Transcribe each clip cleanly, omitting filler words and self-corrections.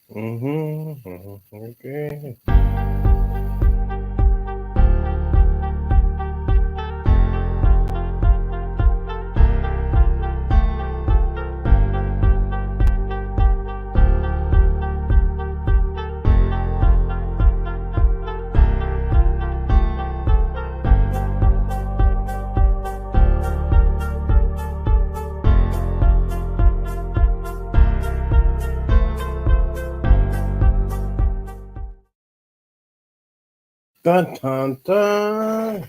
Okay. Dun dun dun.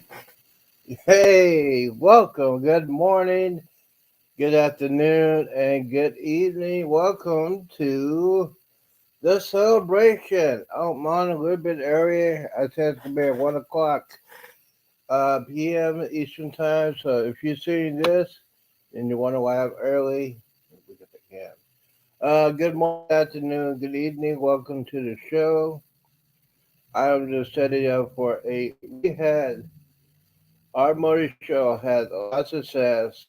Hey, welcome. Good morning, good afternoon, and good evening. Welcome to the celebration. Oh, I'm on a little bit earlier. I said it's gonna be at 1 o'clock p.m. Eastern time. So if you're seeing this and you want to wake up early, we get the cam. Good morning, afternoon, good evening. Welcome to the show. I'm just setting up for a. We had our morning show had a lot of success.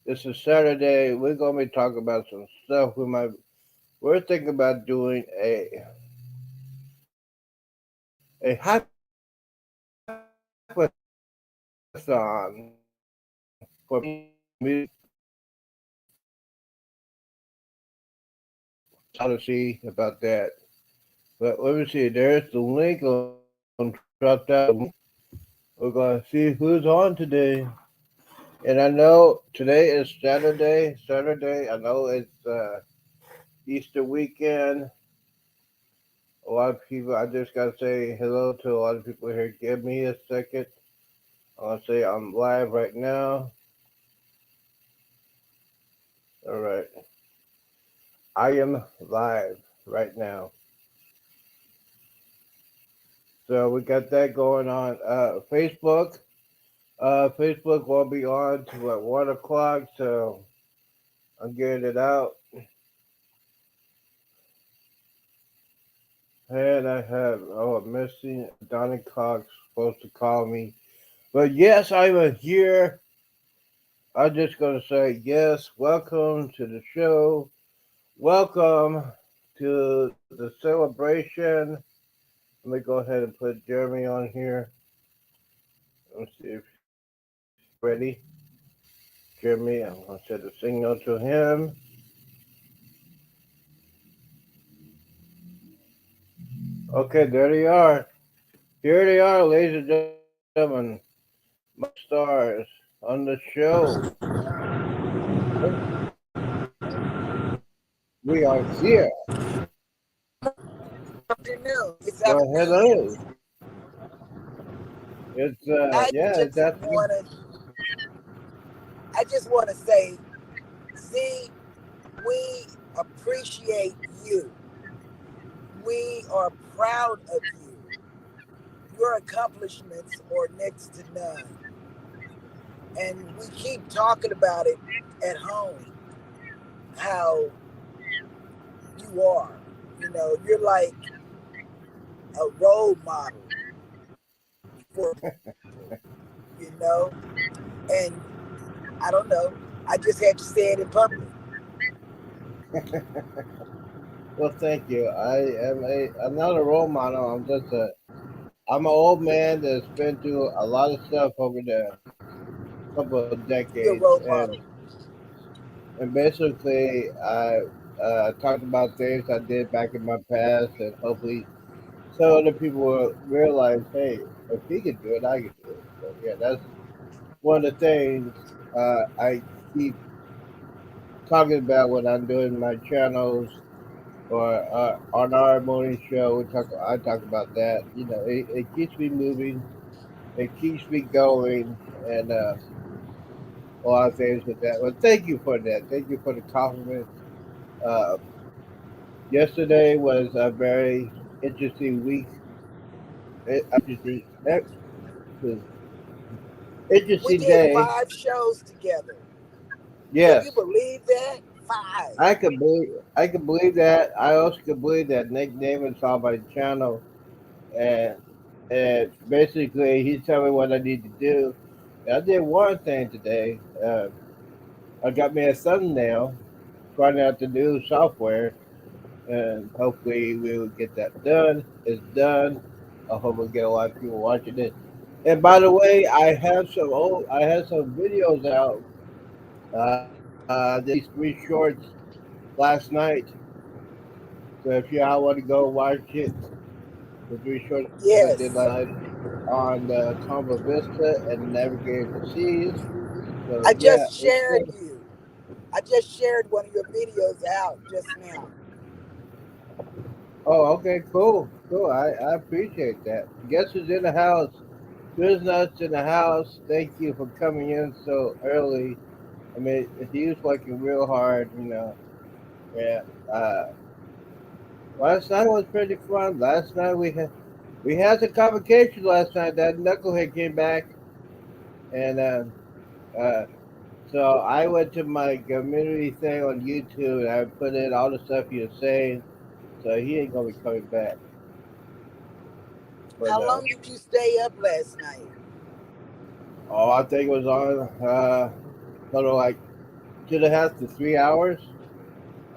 This is Saturday. We're gonna be talking about some stuff. We're thinking about doing a hackathon for music. I'll see about that. But let me see. There's the link. I'm drop that. We're gonna see who's on today. And I know today is Saturday. Saturday. I know it's Easter weekend. A lot of people. I just gotta say hello to a lot of people here. Give me a second. I want to say I'm live right now. All right, I am live right now. So we got that going on. Facebook. Facebook will be on to at 1 o'clock. So I'm getting it out. And I have missing Donnie Cox supposed to call me. But yes, I'm here. I'm just gonna say yes. Welcome to the show. Welcome to the celebration. Let me go ahead and put Jeremy on here. Let's see if he's ready. Jeremy, I'm gonna send a signal to him. Okay, there they are. Here they are, ladies and gentlemen. My stars on the show. We are here. Afternoon. It's Well, afternoon. hello. It's I yeah, it's just afternoon. want to. I just want to say, Z, we appreciate you. We are proud of you. Your accomplishments are next to none, and we keep talking about it at home. How you are. You're like a role model for people. You know, and I don't know. I just had to say it in public. Well, thank you. I'm not a role model. I'm an old man that's been through a lot of stuff over the couple of You're a decades, role model. and basically I talked about things I did back in my past, and hopefully some other people will realize, hey, if he could do it, I could do it. So yeah, that's one of the things I keep talking about when I'm doing my channels or on our morning show. I talk about that. You know, it keeps me moving, it keeps me going, and a lot of things with that. But thank you for that. Thank you for the compliment. Uh, Yesterday was a very interesting week. Interesting, We interesting did day. 5 shows together. Can Yes, you believe that? Five. I can believe that. I also can believe that Nick Davis saw my channel, and basically he told me what I need to do. And I did one thing today. I got me a thumbnail, trying out the new software, and hopefully we will get that done. It's done. I hope we get a lot of people watching it. And by the way, I have some videos out. Did these three shorts last night. So if y'all want to go watch it, the three shorts I did last Yes. night on the Tomba Vista and Navigating the Seas. So I yeah, just it's shared you. I just shared one of your videos out just now. oh okay, cool. I appreciate that. Guess who's in the house? Nuts in the house. Thank you for coming in so early. I mean, he was working real hard, you know. Yeah. Uh, Last night was pretty fun. Last night we had some complications. Last night that knucklehead came back, and uh, so I went to my community thing on YouTube and I put in all the stuff he was saying. So he ain't gonna be coming back. But How long did you stay up last night? oh, I think it was on sort of like 2.5 to 3 hours,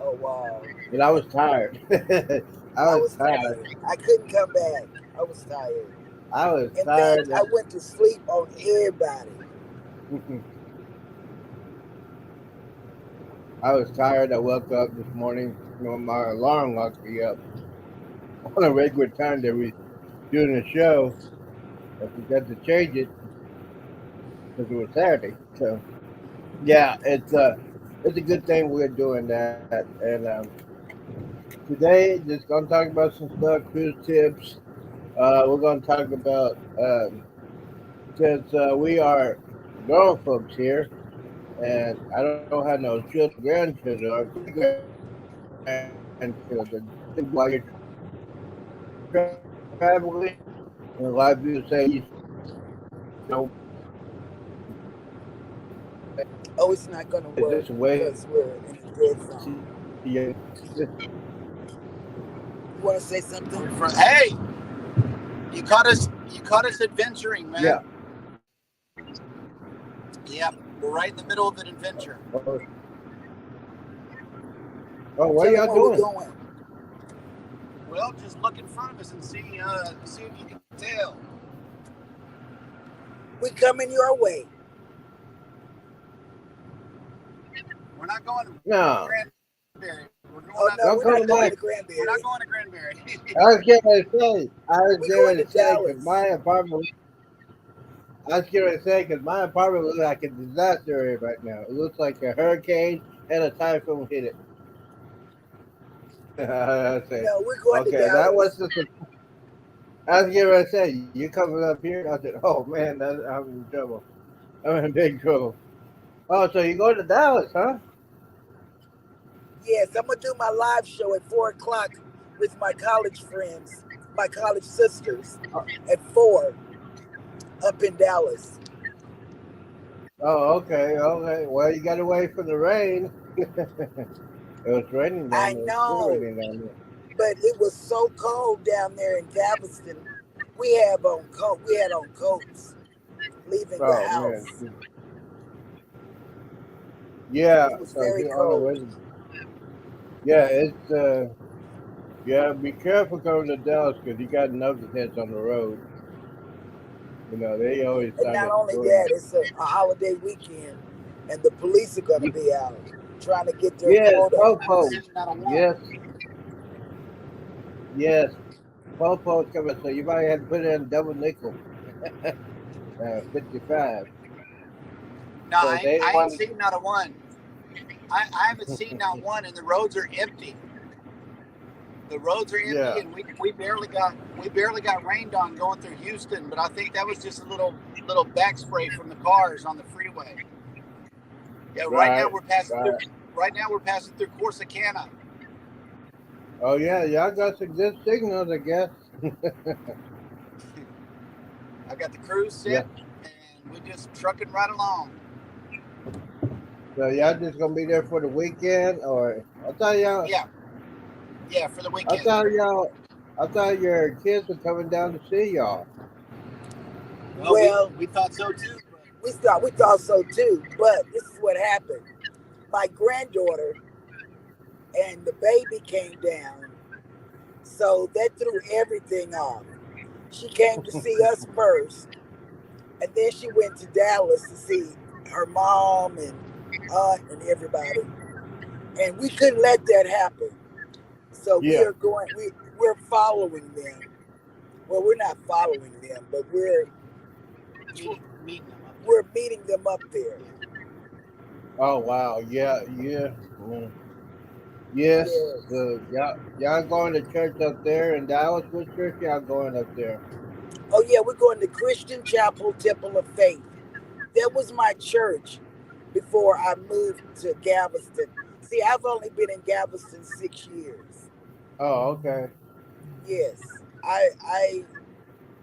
Oh wow. and I was tired. I I was was tired. tired. I couldn't come back. I was tired. I was In fact, tired. I went to sleep on everybody. I was tired. I woke up this morning. You know, my alarm locked me up on a regular time that we doing the show. I forgot to change it because it was Saturday. So yeah, it's a good thing we're doing that. And today, just gonna talk about some stuff, cruise tips. We're gonna talk about since we are grown folks here, and I don't have no children, grandchildren, or great grandchildren. Things you do while you're traveling. And a lot of people say you should know what you're doing while you're traveling. Oh, it's not It's gonna just a work way because we're to in see a young dead people. zone. You wanna say something? Hey, you caught us adventuring, Yeah. man. Yep, we're right in the middle of an adventure. Oh, oh, what Tell them y'all where we're doing? going. Well, just look in front of us and see if you can tell. We coming your way. We're not going to No, Granbury. We're going out. Oh no, don't we're come not to going my. to We're not Granbury. going to Granbury. I was We're getting going ready to to say because Dallas. I was getting ready to say because my apartment looks like a disaster area right now. It looks like a hurricane and a typhoon hit it. I say, No, we're going to okay, that was Dallas. the. I was getting ready to say, you coming up here? I said, oh man, I'm in trouble. I'm in big trouble. Oh, so you go to Dallas, huh? Yes, I'm gonna do my live show at 4 o'clock with my college friends, my college sisters, at 4 up in Dallas. Oh, okay. Well, you got away from the rain. It was raining down I there. It's still know, raining down there. but it was so cold down there in Galveston. We had on coats leaving the Oh man. house. Yeah. It was So very you're on the way. cold. Yeah, it's yeah. Be careful coming to Dallas because you got knuckleheads on the road. You know they always And trying not to only destroy you. that, it's a holiday weekend, and the police are gonna be out trying to get their Yes, quota. I haven't Popo. seen not a one. Yes, yes. Popo's coming. So you might have to put in double nickel. 55. No, So they I ain't want. seen not a one. I haven't seen not one, and the roads are empty. The roads are empty, Yeah. and we barely got rained on going through Houston. But I think that was just a little back spray from the cars on the freeway. Yeah, right now Right. we're passing through. Right. Right now we're passing through Corsicana. Oh yeah, y'all got some good signals, I guess. I got the cruise Yeah. set, and we're just trucking right along. So y'all just gonna be there for the weekend, or I thought y'all, Yeah, yeah, for the I weekend. thought y'all, I thought your kids were coming down to see y'all. Well, we Well, we thought so too. we thought so too, but this is what happened. My granddaughter and the baby came down. So that threw everything off. She came to see us first, and then she went to Dallas to see her mom and aunt and everybody. And we couldn't let that happen. So we Yeah. are going. We're following them. Well, we're not following them, but Meeting them up we're there. meeting them up there. Yeah. Oh wow. Yeah. Yeah. Mm. Yes. Yes. Y'all going to church up there in Dallas? What church y'all going up there? Oh yeah, we're going to Christian Chapel Temple of Faith. That was my church before I moved to Galveston. See, I've only been in Galveston 6 years. Oh, okay. Yes, I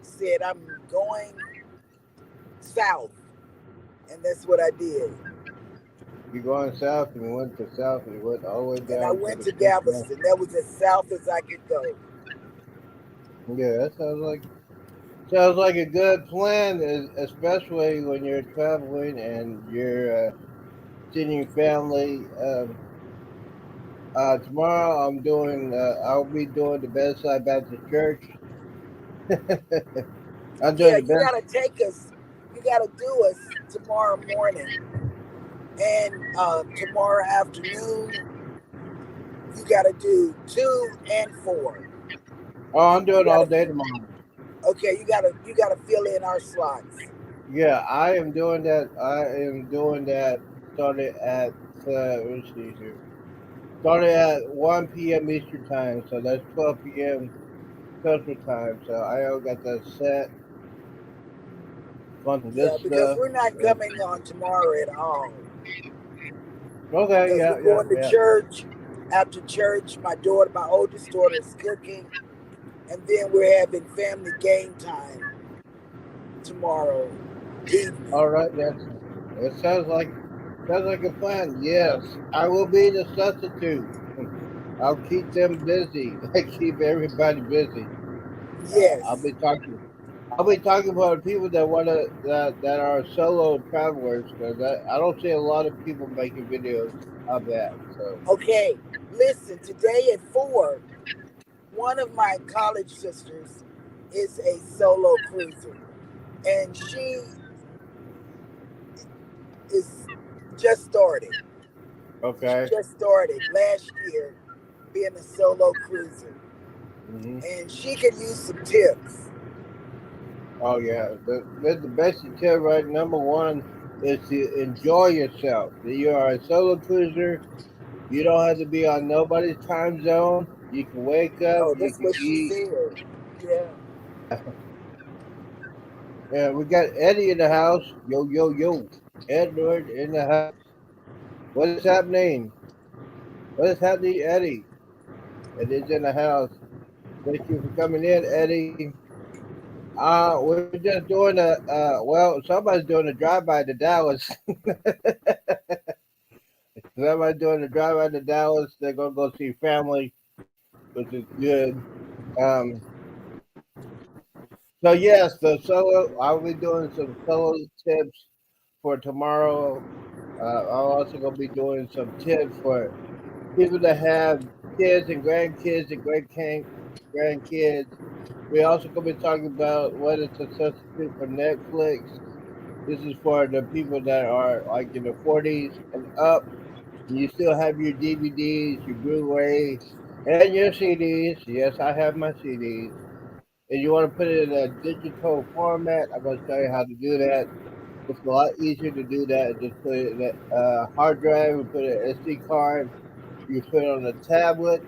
said I'm going south, and that's what I did. You going south and you went to south and you went all the way And I down to went the to Christian. Galveston. That was as south as I could go. Yeah, that sounds like a good plan, especially when you're traveling and you're seeing your family. Tomorrow I'm doing. I'll be doing the Bedside Baptist Church. I'm doing Yeah, the you best. gotta take us. You gotta do us tomorrow morning, and tomorrow afternoon. You gotta do 2 and 4. Oh, I'm You doing all gotta day tomorrow. Okay. You gotta fill in our slots. Yeah, I am doing that. I am doing that. Started at let's see here. Started at 1 p.m. Eastern time, so that's 12 p.m. Central time. So I all got that set. Bunch of good Yeah, because stuff. we're not Uh, coming on tomorrow at all. Okay, Because yeah, we're yeah, going to yeah. church. After church, my oldest daughter is cooking, and then we're having family game time tomorrow evening. All right, that sounds like a plan. Yes, I will be the substitute. I'll keep them busy. I keep everybody busy. I'll Yes. be talking. I'll be talking about people that that are solo travelers because I don't see a lot of people making videos of that. So Okay. Listen, today at 4, one of my college sisters is a solo cruiser, and she is just started. She okay. just started last year being a solo cruiser, Hmm. and she could use some tips. Oh yeah, the basic tip right. Number one is to enjoy yourself. You are a solo cruiser. You don't have to be on nobody's time zone. You can wake up. Oh, You that's can what she eat. said. Yeah. Yeah, yeah. We got Eddie in the house. Yo, yo, yo. Edward in the house. What is happening? What is happening, Eddie? Eddie's in the house. Thank you for coming in, Eddie. We're just doing well, somebody's doing a drive by to Dallas. Somebody's doing a drive by to Dallas. They're gonna go see family, which is good. Um, so yes, the solo. I'll be doing some solo tips for tomorrow. I'm also gonna be doing some tips for people that have kids and grandkids and grandkids. We also gonna be talking about what is a substitute for Netflix. This is for the people that are like in the 40s and up. And you still have your DVDs, your Blu-ray, and your CDs. Yes, I have my CDs. And you want to put it in a digital format, I'm going to show you how to do that. It's a lot easier to do that. Just put it in a hard drive and put an SD card. You put it on a tablet.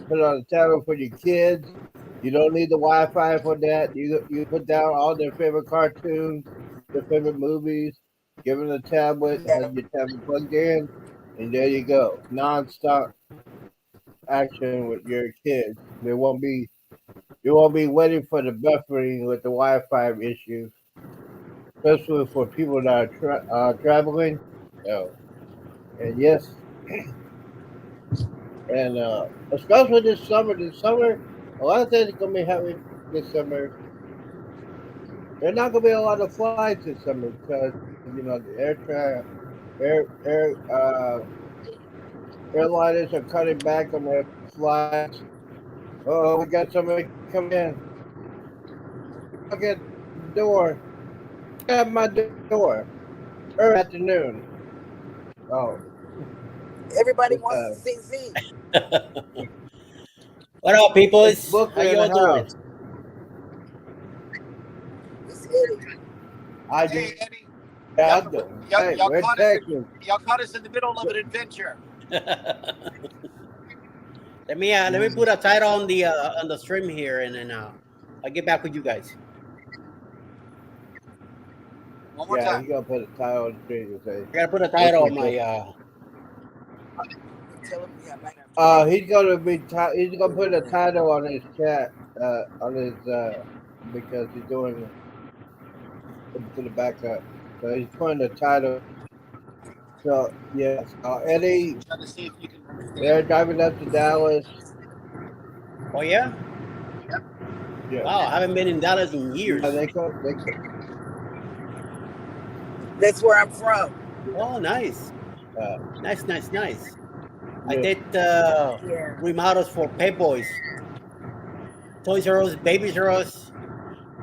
Put it on a tablet for your kids. You don't need the Wi-Fi for that. You put down all their favorite cartoons, their favorite movies. Give them the tablet. Yeah. Have your tablet plugged in, and there you go. Non-stop action with your kids. You won't be waiting for the buffering with the Wi-Fi issues, especially for people that are traveling. No. And yes, and especially this summer. This summer, a lot of things are gonna be happening this summer. There's not gonna be a lot of flights this summer because the air airliners are cutting back on their flights. Oh, we got somebody coming in. Knock at the door. Knock at my door. Early afternoon. Oh, Everybody it's wants to see Z. What up, it's peoples? How Booker in the y'all house. doing? It's Eddie. I Hey, do. Eddie, Yeah, y'all, I do. y'all, Hey, y'all we're caught us. Texas. Y'all caught us in the middle of an adventure. Let me put a title on the stream here, and then I'll get back with you guys. One more Yeah, time. he gonna put a title on the screen and say, I gotta put a "What title you on think?" my. Tell him, yeah, might have to get He's gonna be. He's gonna put a title on his chat. On his because he's doing to the backup. So he's putting a title. So yeah. So Eddie, Trying to see if you can. they're driving up to Dallas. Oh yeah! Yeah. Wow, I haven't been in Dallas in Yeah. years. That's where I'm from. Oh, nice, Uh, nice. I yeah. did Yeah. remodels for Pep Boys, Toys R Us, Babies R Us.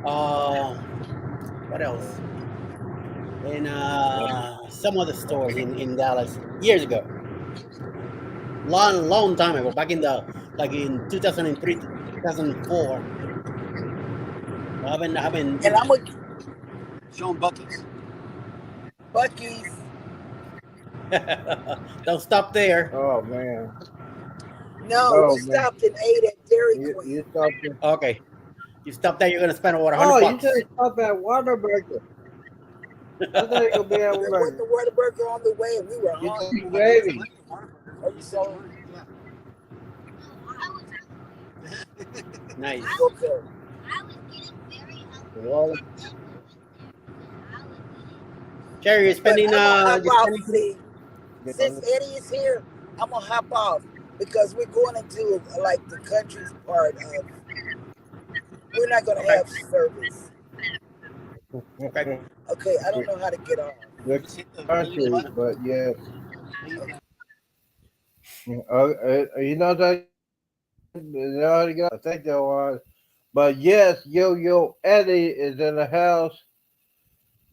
Uh, what else? And some other stores in Dallas years ago. Long time ago, back in the like in 2003 to 2004. I haven't, And I'm a Show 'em Bucky's. Bucky's. don't stop there. Oh man. No, we Oh man. stopped and ate at Dairy You Queen. stopped there. Okay, you stop there, you're gonna spend over a Oh, hundred you bucks. just stopped at Waterburger. I thought you gonna be at There wasn't Waterburger. a Whataburger on the way, and we were You got hungry. some Oh, there was gravy. plenty of Whataburger. Are you so Yeah. Nice. okay? Water. Jerry, But I'm gonna hop you're off. spending See, since Eddie is here, I'm gonna hop off because we're going into like the country's part of. We're not gonna okay, have service. okay. Okay, I don't know how to get off. The Just hit the leave country, button. but yes. Leave that. You know that. You know how to get. I think that was. But yes, yo, Eddie is in the house.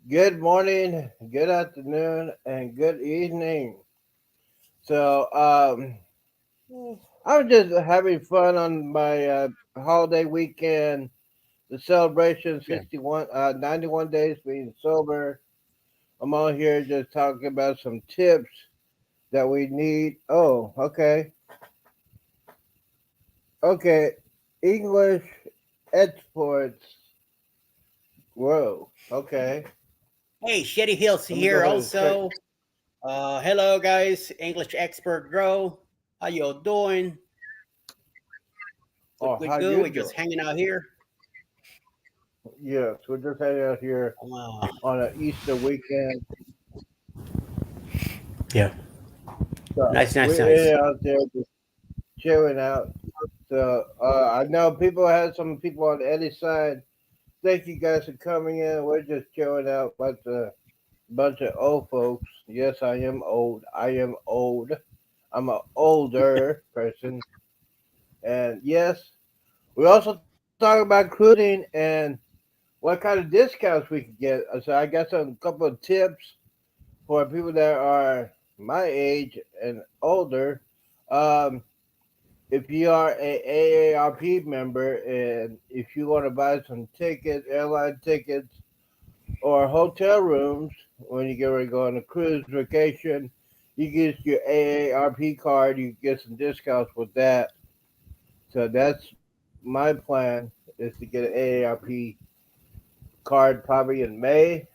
Good morning, good afternoon, and good evening. So, I'm just having fun on my holiday weekend. The celebration, Yeah. 91 days being sober. I'm on here just talking about some tips that we need. Oh, okay. Okay. English exports. Whoa. Okay. Hey, Shetty Hills Let me go here ahead and check. also. Hello guys, English expert Grow. How y'all doing? Oh, how Good. you We're just doing? hanging out here. Yes, we're just hanging out here Uh, on an Easter weekend. yeah. So Nice. we're out there just chilling out. So I know people had some people on Eddie's side. Thank you guys for coming in. We're just chilling out, bunch of old folks. Yes, I am old. I am old. I'm an older person, and yes, we also talk about cruising and what kind of discounts we can get. So I got some couple of tips for people that are my age and older. Um, if you are a AARP member and if you want to buy some tickets, airline tickets, or hotel rooms when you get ready to go on a cruise vacation, you get your AARP card. You get some discounts with that. So that's my plan is to get an AARP card probably in May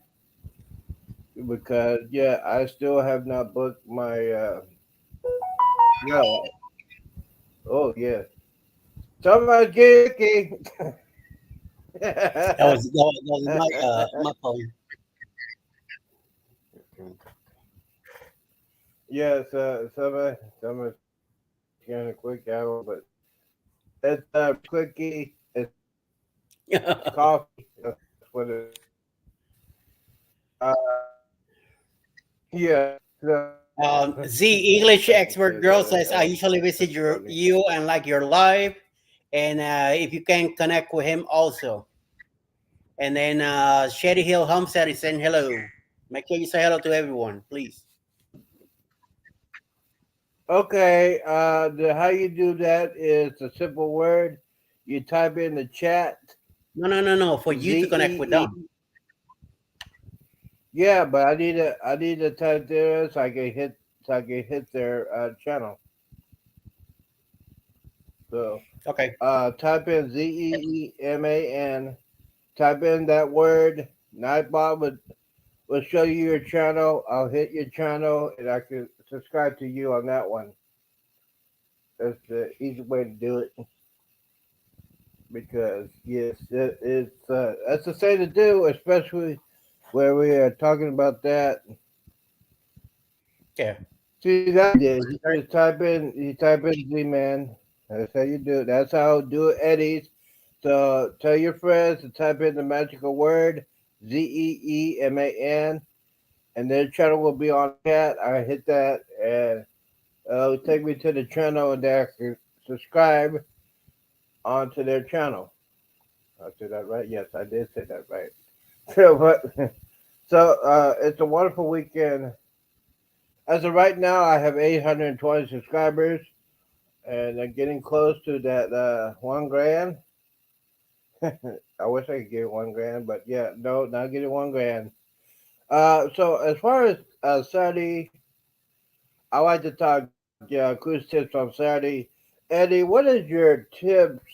because yeah, I still have not booked my no. Oh yeah, somebody's getting That was my phone. yes, somebody's getting a quick hour, but it's quickie. It's coffee. That's what it is. Uh, yeah. So The English expert girl says, I Oh, usually visit that's funny. you and like your live. And if you can connect with him also. And then Shady Hill Homestead is saying hello. Make sure you say hello to everyone, please. Okay, how you do that is a simple word. You type in the chat No, no, no, no. For Z you to connect with E them. E. Yeah, but I need to type there so I can hit their channel. So Okay. type in ZEEMAN. Type in that word. Nightbot will show you your channel. I'll hit your channel and I can subscribe to you on that one. That's the easy way to do it because yes, that's the thing to do, especially where we are talking about that. Yeah. See that you did. All right. You type in Z man. That's how you do it. That's how I do it, Eddie's. So tell your friends to type in the magical word ZEEMAN, and their channel will be on chat. I hit that, and it'll take me to the channel, and there I can subscribe onto their channel. I said that right? Yes, I did say that right. So, it's a wonderful weekend. As of right now, I have 820 subscribers, and I'm getting close to that 1 grand. I wish I could get 1 grand, but yeah, no, not getting 1 grand. So as far as Saturday, I like to talk cruise tips on Saturday. Eddie, what is your tips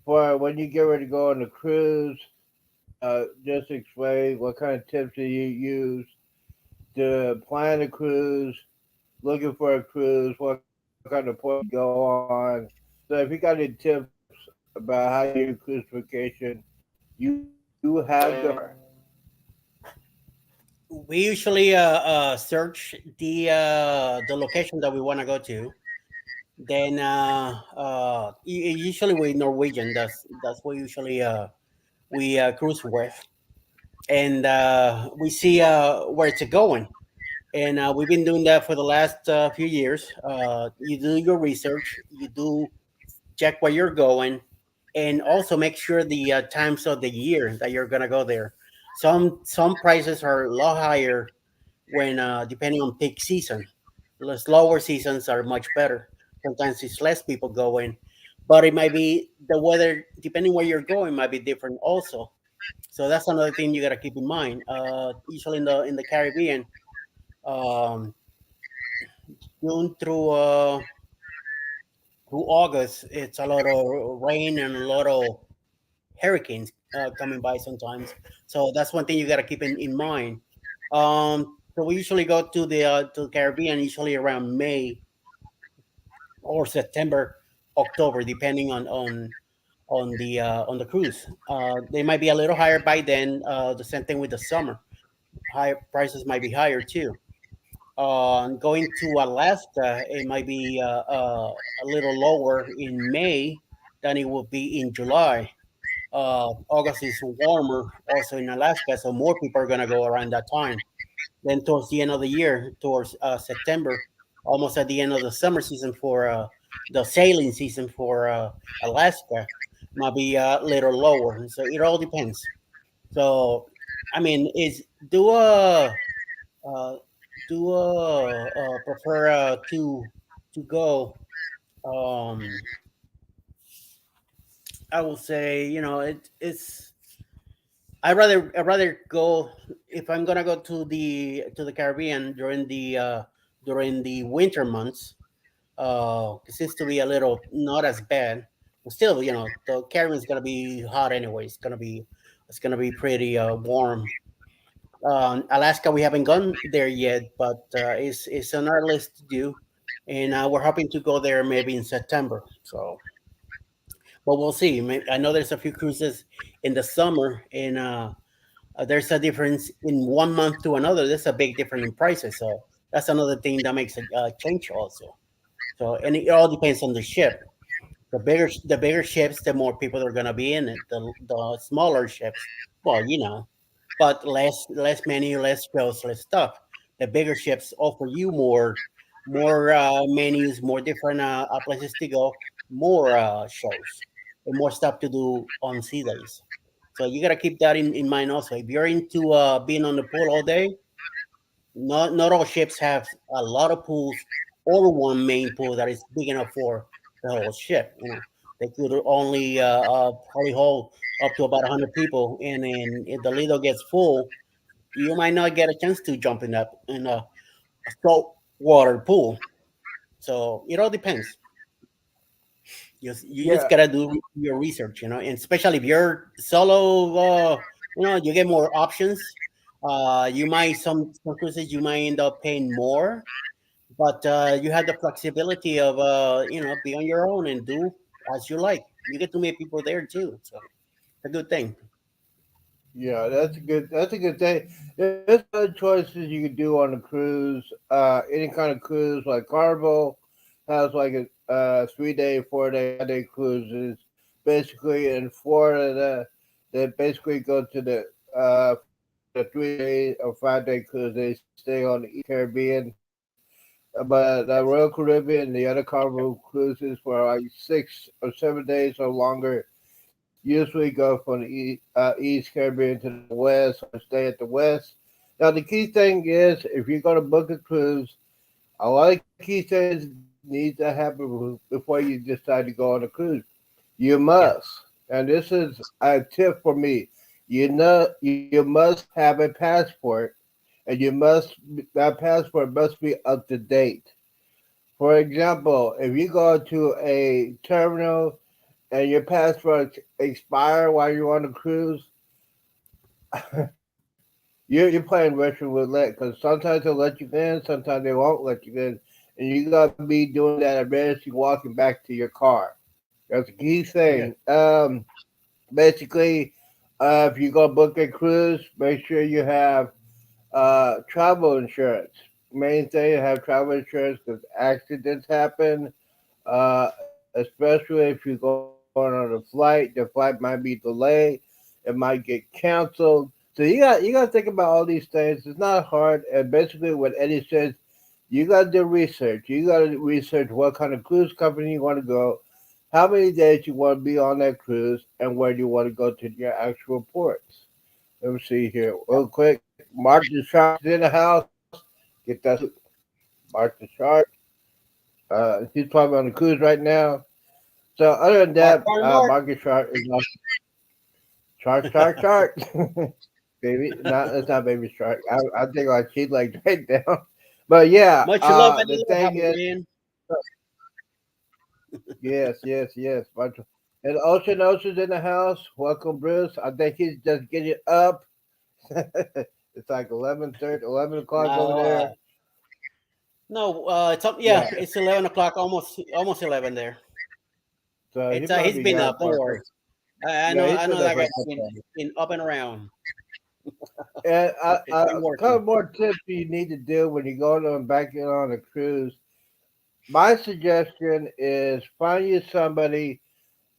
for when you get ready to go on the cruise? Just explain what kind of tips do you use to plan a cruise, looking for a cruise, what kind of port you go on. So if you got any tips about how you do your cruise vacation, you have the floor. We usually search the location that we want to go to. Then usually with Norwegian, that's what usually we cruise with, and we see where it's going. And we've been doing that for the last few years. You do your research, you do check where you're going, and also make sure the times of the year that you're gonna go there. Some prices are a lot higher when depending on peak season. The slower seasons are much better. Sometimes it's less people going, but it might be the weather depending where you're going might be different also. So that's another thing you got to keep in mind. Usually in the Caribbean, um, June through August, it's a lot of rain and a lot of hurricanes coming by sometimes. So that's one thing you got to keep in mind. So we usually go to the Caribbean usually around May or September, October, depending on the cruise. They might be a little higher by then. The same thing with the summer. Higher prices might be higher too. Going to Alaska, it might be a little lower in May than it will be in July. August is warmer also in Alaska, so more people are going to go around that time. Then towards the end of the year, towards September, almost at the end of the summer season for the sailing season for Alaska, might be a little lower. And so it all depends. So, I mean, is uh, prefer to go. Um, I will say, it's I rather go if I'm gonna go to the Caribbean during the winter months. It seems to be a little not as bad. But still, the Caribbean's gonna be hot anyway. It's gonna be pretty warm. Alaska, we haven't gone there yet, but it's on our list to do, and we're hoping to go there maybe in September. So, but we'll see. I know there's a few cruises in the summer, and there's a difference in 1 month to another. There's a big difference in prices. So that's another thing that makes a change also. So, and it all depends on the ship. The bigger ships, the more people are gonna be in it. The smaller ships, well, but less menu, less shows, less stuff. The bigger ships offer you more menus, more different places to go, more shows, and more stuff to do on sea days. So you gotta keep that in mind also. If you're into being on the pool all day, not all ships have a lot of pools or one main pool that is big enough for the whole ship. They could only probably hold up to about 100 people, and then if the Lido gets full, you might not get a chance to jump in a salt water pool. So it all depends. You just Yeah, gotta do your research, and especially if you're solo, you get more options. You might some cruises you might end up paying more, but you have the flexibility of be on your own and do as you like. You get to meet people there too, so it's a good thing. yeah, that's a good thing. There's other choices you can do on a cruise. Any kind of cruise like Carnival has like a 3 day, 4 day, 5 day cruises. Basically in Florida, they basically go to for the 3 day or 5 day cruise. They stay on the East Caribbean, but the Royal Caribbean, the other Carnival cruises for like 6 or 7 days or longer usually go from the East Caribbean to the West or stay at the West. Now, the key thing is if you're going to book a cruise, a lot of key things need to happen before you decide to go on a cruise. You Yeah, must, and this is a tip for me. You must have a passport, and that passport must be up to date. For example, if you go to a terminal and your passport expire while you're on the cruise, you're playing Russian roulette because sometimes they'll let you in, sometimes they won't let you in, and you gotta be doing that embarrassing walking back to your car. That's a key yeah, thing. Basically, if you go book a cruise, make sure you have travel insurance. Main thing, have travel insurance because accidents happen. Especially if you're going on a flight, the flight might be delayed, it might get canceled. So you got to think about all these things. It's not hard, and basically what Eddie says, you got to do research. You got to research what kind of cruise company you want to go, how many days you want to be on that cruise, and where you want to go to your actual ports. Let me see here real quick. Mark the Shark is in the house. Get that salute. Mark the Shark. He's probably on the cruise right now. So other than mark, that, mark, mark. Market Shark is not shark. Baby, not it's not baby shark. I think I cheat like right down. But yeah, Much love and the thing aloha, is, man. yes. And Ocean's in the house. Welcome, Bruce. I think he's just getting up. It's like 11:30, 11 o'clock over Now, there. no, Yeah, it's 11 o'clock, almost 11 there. so he It's might he's be been got up. up Don't for. worry. I Yeah, know he's I been know there that for a guy's couple of. been up and around. And Been a couple working. more tips you need to do when you go on back in on a cruise. My suggestion is find you somebody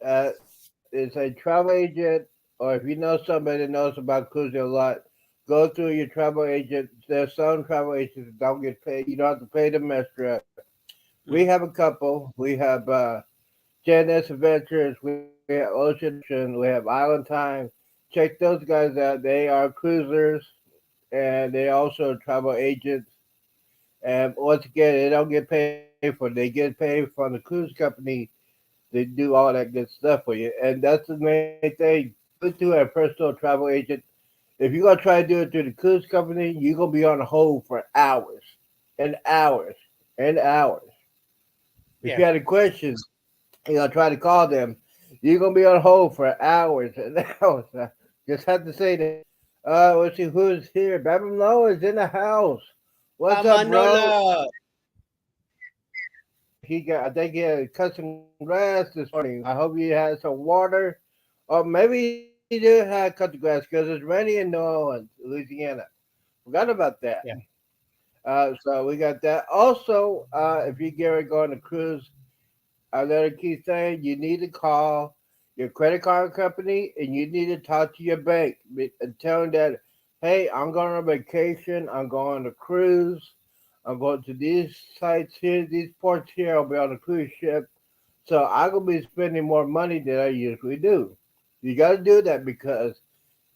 is a travel agent, or if you know somebody that knows about cruising a lot, go through your travel agent. There's some travel agents that don't get paid. You don't have to pay them extra. We Mhm. have a couple. We have J&S Adventures. We have Ocean Ocean. We have Island Time. Check those guys out. They are cruisers and they also travel agents. And once again, they don't get paid for it. They get paid from the cruise company. They do all that good stuff for you. And that's the main thing. Do it through a personal travel agent. If you're gonna try to do it through the cruise company, you're gonna be on hold for hours and hours and hours. If Yeah. you had a question, try to call them. You're gonna be on hold for hours and hours. I just have to say that. Let's see who's here. Babylon is in the house. What's up, bro? Amanola. He got. I think he had cut some grass this morning. I hope he had some water, or maybe he did have cut the grass because it's raining in New Orleans, Louisiana. Forgot about that. Yeah. So we got that. Also, if you get ready to go on a cruise, another key thing, you need to call your credit card company and you need to talk to your bank and tell them that hey, I'm going on vacation. I'm going on a cruise. I'm going to these sites here, these ports here. I'll be on a cruise ship. So I'm going to be spending more money than I usually do. You got to do that because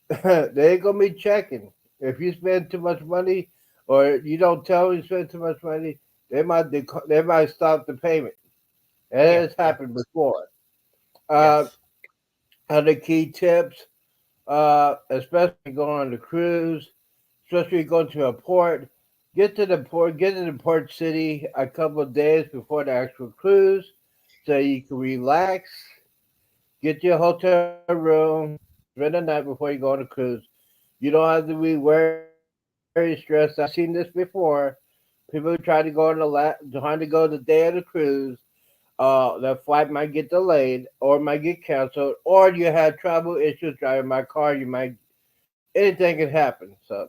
they ain't going to be checking. If you spend too much money or you don't tell them you spend too much money, they might stop the payment. It Yeah, has yeah, happened before. Uh, yes, Other key tips, especially going on the cruise, especially going to a port, get to the port city a couple of days before the actual cruise, so you can relax, get your hotel room, spend the night before you go on a cruise. You don't have to be very stressed. I've seen this before. People try to go trying to go the day of the cruise. The flight might get delayed or might get canceled, or you had travel issues driving my car. You might anything can happen. So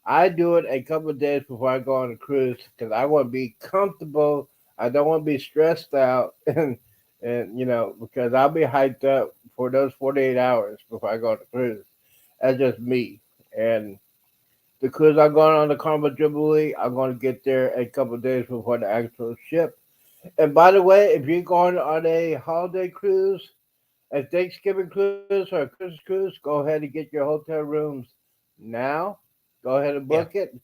I do it a couple of days before I go on a cruise because I want to be comfortable. I don't want to be stressed out, and because I'll be hyped up for those 48 hours before I go on the cruise. That's just me. And the cruise I'm going on the Carnival Jubilee, I'm going to get there a couple of days before the actual ship. And by the way, if you're going on a holiday cruise, a Thanksgiving cruise or a Christmas cruise, go ahead and get your hotel rooms now. Go ahead and yeah. book it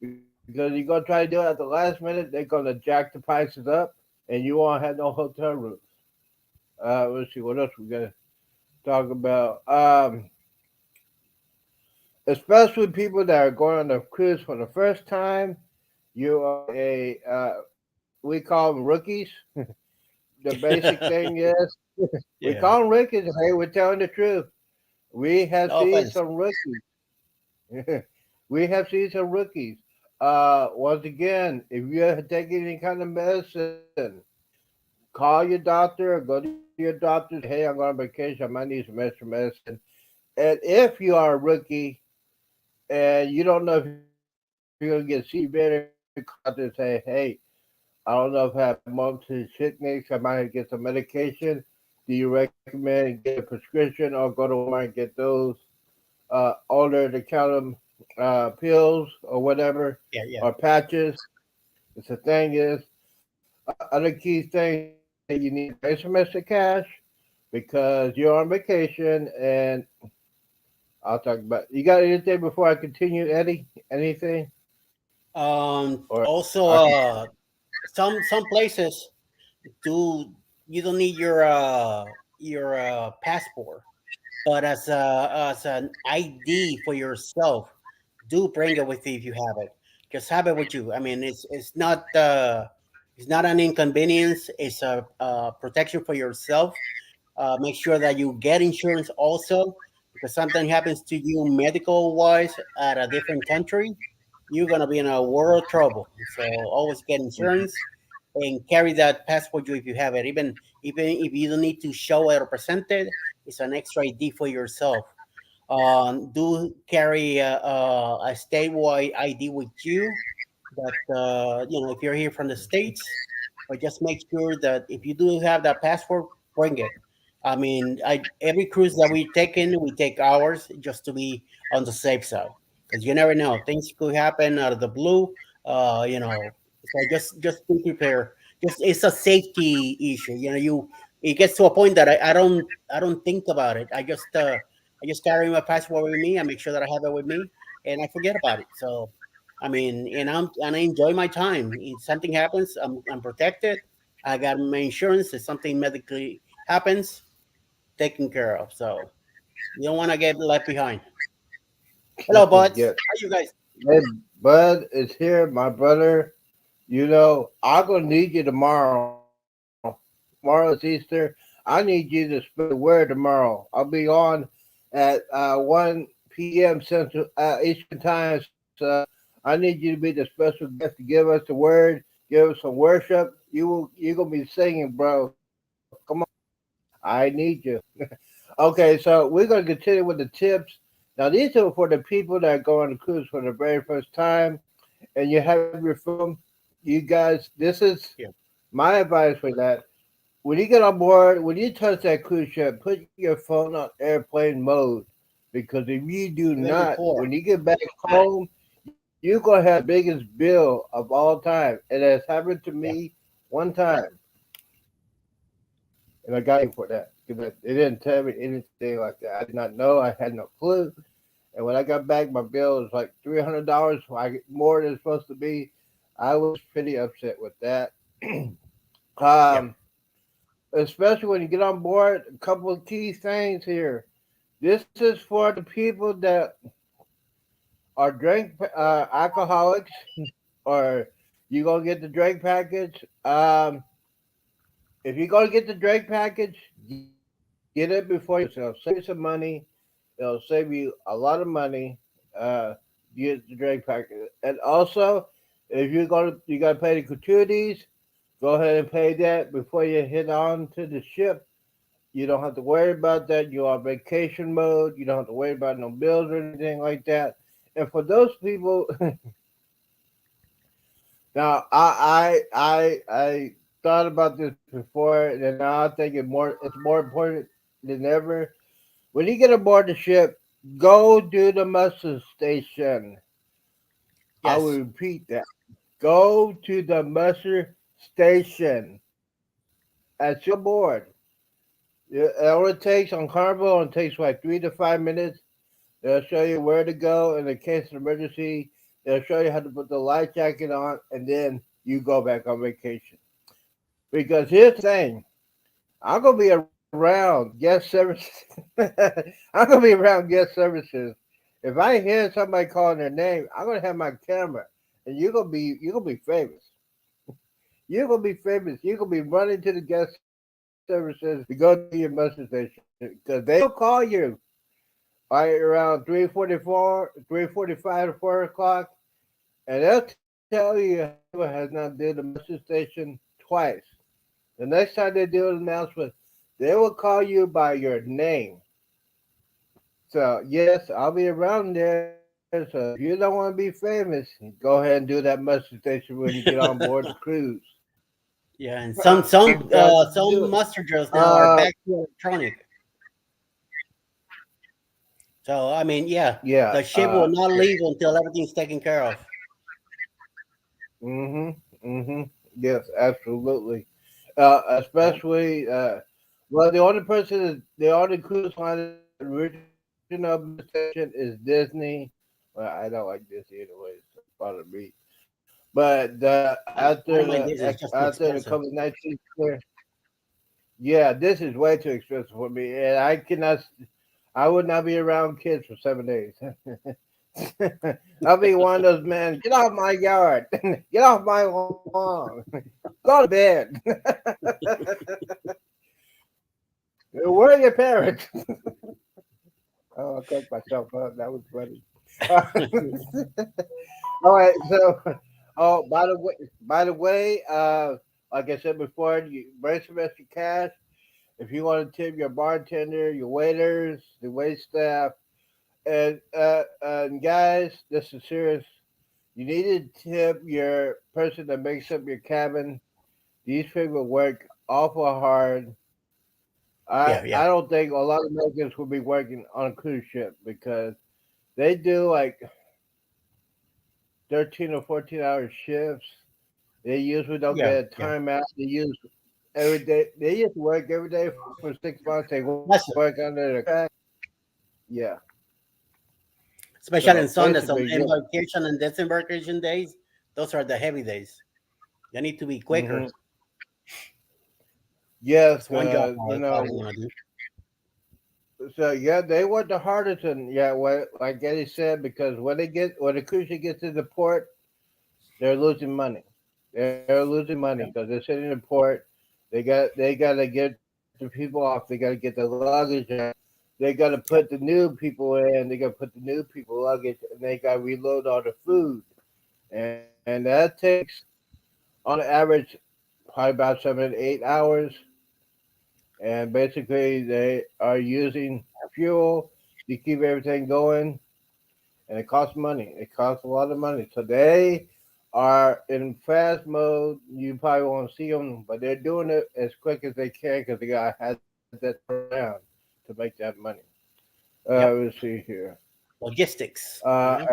because you're gonna try to do it at the last minute. They're gonna jack the prices up, and you won't have no hotel rooms. Let's see what else we gotta talk about. Especially people that are going on a cruise for the first time. You are a we call them rookies. The basic thing is we Yeah. call them rookies. Hey, we're telling the truth. We have No seen offense. some rookies. We have seen some rookies. Once again, if you have taken any kind of medicine, call your doctor or go to your doctor and say, hey, I'm going on vacation. I might need some extra medicine. And if you are a rookie and you don't know if you're going to get sick, you better call your doctor and say, hey, I don't know if I have mountain sickness. I might have to get some medication. Do you recommend getting a prescription or go to Walmart and get those over the counter pills or whatever Yeah, yeah. or patches? It's the thing is, other key things is that you need to bring some extra cash because you're on vacation. And I'll talk about. You got anything before I continue, Eddie? Anything? Or Also, I can. some places do you don't need your passport, but as an ID for yourself, do bring it with you if you have it. Just have it with you. I mean, it's not an inconvenience. It's a protection for yourself. Make sure that you get insurance also, because something happens to you medical wise at a different country, you're gonna be in a world of trouble. So always get insurance and carry that passport you if you have it. Even if you don't need to show it or present it, it's an extra ID for yourself. Do carry a statewide ID with you. That if you're here from the states, but just make sure that if you do have that passport, bring it. I mean, every cruise that we take in, we take ours just to be on the safe side, because you never know, things could happen out of the blue. So just be prepared. Just it's a safety issue. You it gets to a point that I don't think about it. I just carry my passport with me. I make sure that I have it with me, and I forget about it. So I mean, and I enjoy my time. If something happens, I'm protected. I got my insurance. If something medically happens, taken care of. So you don't want to get left behind. Hello, buds. Yeah. How you guys? Hey, Bud is here, my brother. I'm gonna need you tomorrow. Tomorrow is Easter. I need you to spread the word tomorrow. I'll be on at 1 p.m. Central Eastern Time. So I need you to be the special guest to give us the word, give us some worship. You're gonna be singing, bro. Come on, I need you. Okay, so we're gonna continue with the tips. Now these are for the people that go on the cruise for the very first time, and you have your phone. You guys, this is Yeah. my advice for that. When you get on board, when you touch that cruise ship, put your phone on airplane mode. Because if you do Even not, before. when you get back home, you're gonna have the biggest bill of all time. It has happened to Yeah. me one time, and I got paid for that because they didn't tell me anything like that. I did not know. I had no clue. And when I got back, my bill was like $300, more than it's supposed to be. I was pretty upset with that. Yeah. um, Especially when you get on board. A couple of key things here. This is for the people that are drink alcoholics, or you gonna get the drink package. If you're gonna get the drink package, get it before you go, because it'll save you some money. It'll save you a lot of money. Uh, get the drink package, and also if you gotta pay the gratuities. Go ahead and pay that before you head on to the ship. You don't have to worry about that. You're on vacation mode. You don't have to worry about no bills or anything like that. And for those people, now I thought about this before, and now I think it's more important than ever. When you get aboard the ship, go to the muster station. I will Yes. repeat that. Go to the muster station as soon as you get on board. It only takes on Carnival. It takes like 3 to 5 minutes. They'll show you where to go in the case of emergency. They'll show you how to put the life jacket on, and then you go back on vacation. Because here's the thing: I'm gonna be around guest services. I'm gonna be around guest services. If I hear somebody calling their name, I'm gonna have my camera, and you're gonna be famous. You're gonna be famous. You're gonna be running to the guest services to go to your muster station because they will call you right around 3:44, 3:45 to 4 o'clock, and they'll tell you how many people has not did the muster station twice. The next time they do an announcement, they will call you by your name. So yes, I'll be around there. So if you don't want to be famous, go ahead and do that muster station when you get on board the cruise. Yeah, and I mean, do it. some muster drills now are Uh, back to electronic. So I mean, yeah, yeah. the ship will not leave until everything's taken care of. Mhm. Mhm. Yes, absolutely. Yeah. Especially, well, the only person is the only cruise line that has original muster station is Disney. Well, I don't like Disney anyways. So it bothered me. But I don't mind this. It's just too after the expensive. COVID-19 scare, yeah, this is way too expensive for me, and I cannot. I would not be around kids for 7 days. I'll be one of those men. Get off my yard. Get off my lawn. Go to bed. Where are your parents? Oh, I cracked myself up. That was funny. All right. So, oh, by the way, like I said before, you bring some extra cash if you want to tip your bartender, your waiters, the wait staff, and guys, this is serious. You need to tip your person that makes up your cabin. These people work awful hard. Yeah, I yeah, don't think a lot of Americans will be working on a cruise ship because they do like 13 or 14 hour shifts. They usually don't yeah, get a yeah. timeout. They use every day. They used to work every day for 6 months. They work under That's the contract. Yeah. especially So in Sunday, some basically, yeah. embarkation and disembarkation days. Those are the heavy days. They need to be quicker. Hmm. Yes. That's one job I don't You know. want to do. So yeah, they work the hardest, and yeah, what like Eddie said, because when the cruise ship gets to the port, they're losing money. They're losing money Yeah. because they're sitting in the port. They gotta get the people off. They gotta get the luggage out. They gotta put the Yep. new people in. They gotta put the new people luggage, and they gotta reload all the food. And that takes, on average, probably about 7 to 8 hours. And basically, they are using fuel to keep everything going, and it costs money. It costs a lot of money. So they are in fast mode. You probably won't see them, but they're doing it as quick as they can because they got has that turnaround to make that money. Yep. Let's see here. Logistics. Uh,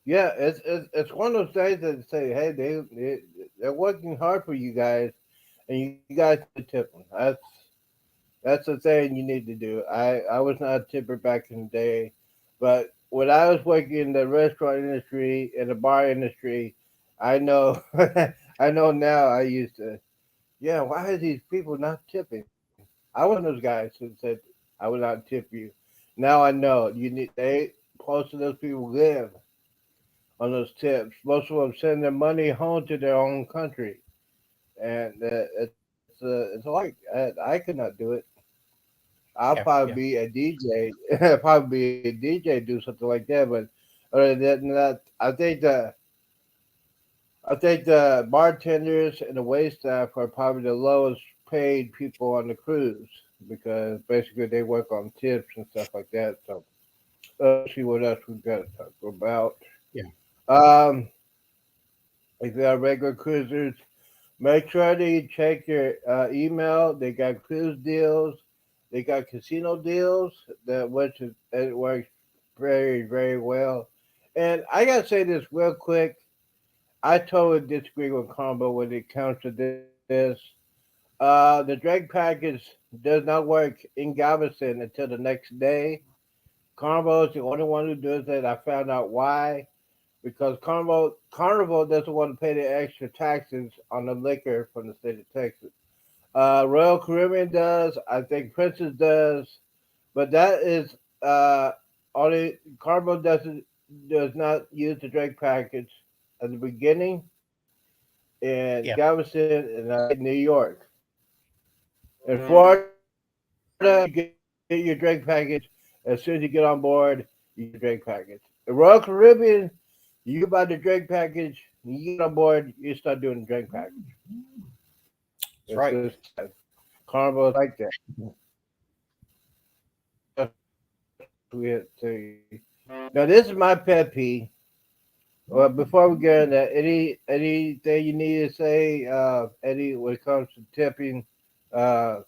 Yeah. yeah, it's one of those days that say, hey, they're working hard for you guys, and you guys need to tip them. That's the thing you need to do. I was not a tipper back in the day, but when I was working in the restaurant industry and the bar industry, I know I know now. I used to, yeah. Why are these people not tipping? I was one of those guys who said I would not tip you. Now I know you need. Most of those people live on those tips. Most of them send their money home to their own country, and it's like I could not do it. I'll Yeah. probably Yeah. be a DJ. Probably be a DJ do something like that. But other than that, I think the bartenders and the wait staff are probably the lowest paid people on the cruise because basically they work on tips and stuff like that. So let's see what else we've got to talk about. Yeah. Um, if you are regular cruisers, make sure that you check your email. They got cruise deals. They got casino deals that which is, it works very well. And I gotta say this real quick. I totally disagree with Combo when it comes to this. The drink package does not work in Galveston until the next day. Combo is the only one who does it. I found out why because Carnival doesn't want to pay the extra taxes on the liquor from the state of Texas. Royal Caribbean does. I think Princess does, but that is only Carnival does not use the drink package at the beginning in Yeah. Galveston and I think New York. In Florida, you get your drink package as soon as you get on board. You get your drink package. In Royal Caribbean, you buy the drink package. You get on board. You start doing the drink package. It's That's right. just Carnival is like that. That's what we have to say. Now this is my pet peeve. Well, before we get into anything you need to say, Eddie, when it comes to tipping, uh,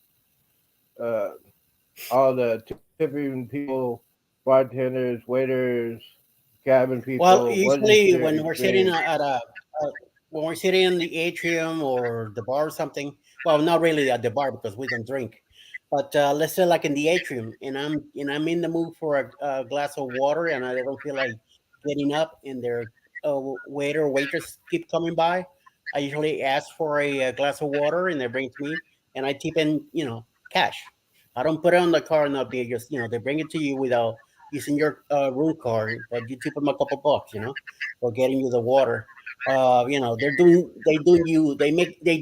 uh, all the tipping people, bartenders, waiters, cabin Well, people, what is usually your when we're sitting experience? at a when we're sitting in the atrium or the bar or something, well, not really at the bar because we don't drink, but let's say like in the atrium, and I'm in the mood for a glass of water, and I don't feel like getting up, and their waiter or waitress keep coming by. I usually ask for a glass of water, and they bring it to me, and I tip in, cash. I don't put it on the card, not be just they bring it to you without using your room card, but you tip them a couple bucks, for getting you the water. They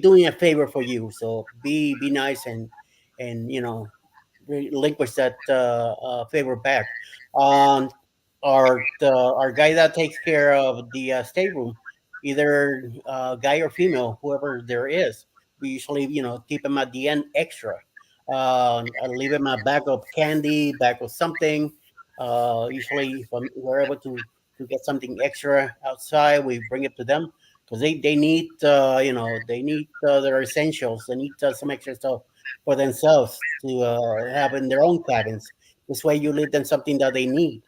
doing a favor for you. So be nice and relinquish that favor back. Um, our guy that takes care of the stateroom, either guy or female, whoever there is, we usually keep him at the end extra. I leave him a bag of candy, bag of something. Usually, if we're able to get something extra outside, we bring it to them because they need they need their essentials. They need some extra stuff for themselves to have in their own cabins. This way, you leave them something that they need,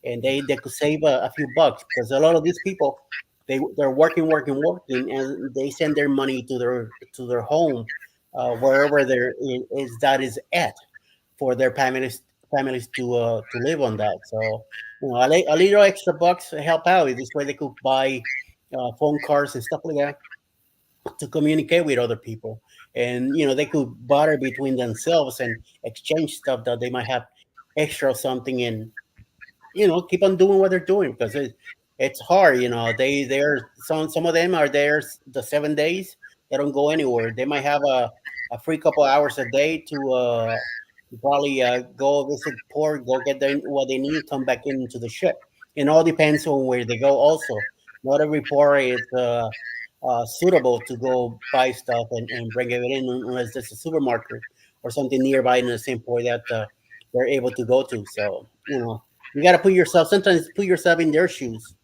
and they could save a few bucks because a lot of these people they're working, and they send their money to their home, wherever there is that is at, for their families to live on that. So a little extra bucks help out. This way, they could buy phone cards and stuff like that to communicate with other people, and they could barter between themselves and exchange stuff that they might have extra or something, and keep on doing what they're doing because it's hard. They're some of them are there the 7 days. They don't go anywhere. They might have a free couple hours a day to probably go visit port, go get what they need, come back into the ship. It all depends on where they go. Also, not every port is suitable to go buy stuff and bring it in unless there's a supermarket or something nearby in the same port that they're able to go to. So you got to sometimes put yourself in their shoes.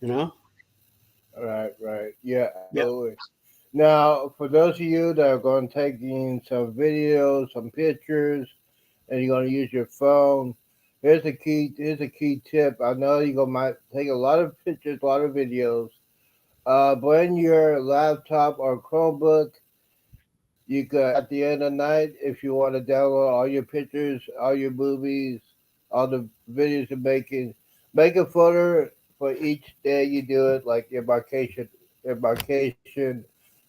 You know. Right. Yeah, Yep. absolutely. Now, for those of you that are going to taking some videos, some pictures, and you're gonna use your phone. Here's a key. Here's a key tip. I know you're gonna might take a lot of pictures, a lot of videos. Bring your laptop or Chromebook. You could at the end of the night, if you want to download all your pictures, all your movies, all the videos you're making, make a folder for each day you do it, like embarkation,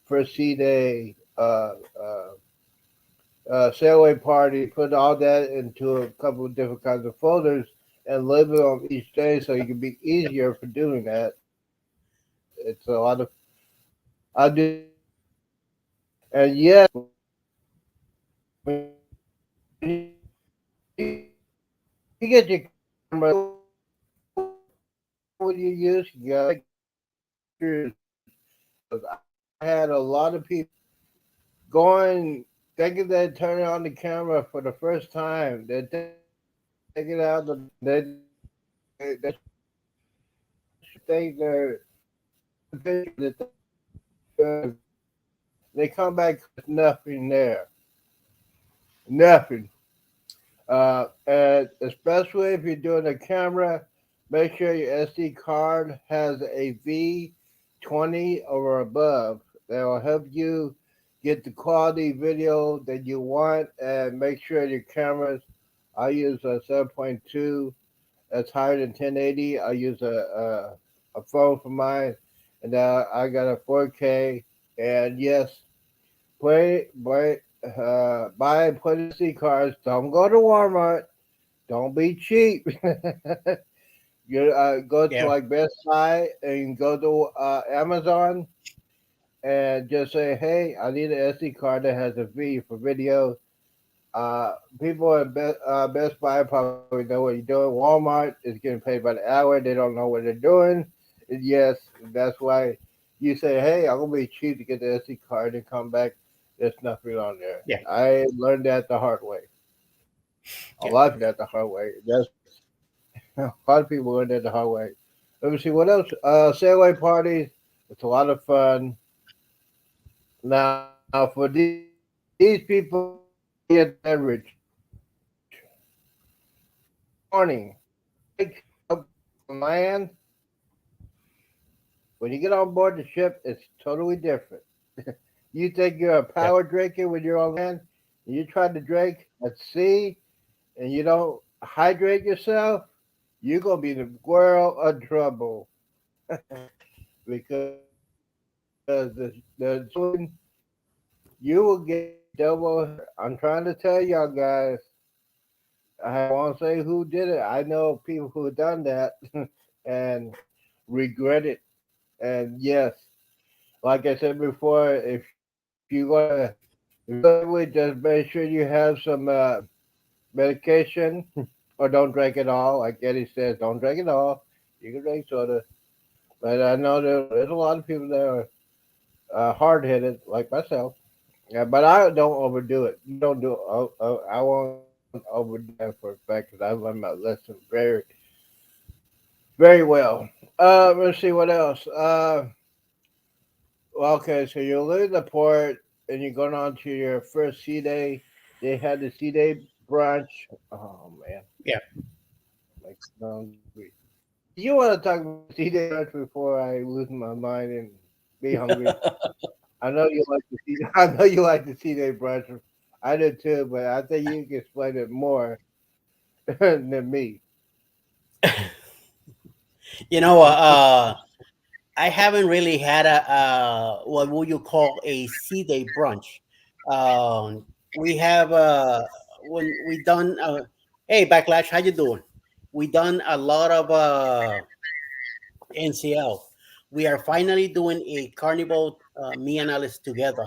first sea day, sailaway party. Put all that into a couple of different kinds of folders and label them each day so you can be easier for doing that. It's a lot of I do that myself. And yes, when you get your camera, what would you use? You gotta make sure it's good pictures. I had a lot of people going thinking they're turning on the camera for the first time. They're taking it out the they think they're the picture that they good. They come back with nothing there. Nothing. And especially if you're doing a camera, make sure your SD card has a V20 or above. That will help you get the quality video that you want, and make sure your cameras. I use a 7.2 that's higher than 1080. I use a phone for mine, and I got a 4K. And yes, buy and put in SD cards. Don't go to Walmart. Don't be cheap. You go to Yeah, like Best Buy and go to Amazon and just say, "Hey, I need an SD card that has a V for video." People at Best Buy probably know what you're doing. Walmart is getting paid by the hour. They don't know what they're doing. And yes, that's why you say, "Hey, I'm gonna be cheap to get the SD card and come back." There's nothing on there. yeah, I learned that the hard way. A yeah, lot of people learned that the hard way. That's a lot of people learned that the hard way. Let me see what else. Sailaway parties. It's a lot of fun. Now, for these people get the beverage warning. Take up on land. When you get on board the ship, it's totally different. You think you're a yeah, power drinker when you're on land, and you try to drink at sea, and you don't hydrate yourself, you're gonna be in the world of trouble because the swing you will get double. I'm trying to tell y'all guys. I won't say who did it. I know people who have done that and regret it. And yes, like I said before, if you're gonna if you're gonna do it, just make sure you have some medication or don't drink it all. Like Eddie says, don't drink it all. You can drink soda, but I know there's a lot of people that are hard headed, like myself. Yeah, but I don't overdo it. You don't do. I won't overdo that for a fact because I learned my lesson very well. Let's see what else. Well, okay, so you're leaving the port and you're going on to your first sea day. They had the sea day brunch. Oh man, yeah. makes me hungry. You want to talk about sea day brunch before I lose my mind and be hungry? I know you like the sea. I know you like the sea day brunch. I do too, but I think you can explain it more than me. You know, I haven't really had a what would you call a sea day brunch. We have when we done. Hey, Backlash, how you doing? We done a lot of NCL. We are finally doing a carnival. Me and Alice together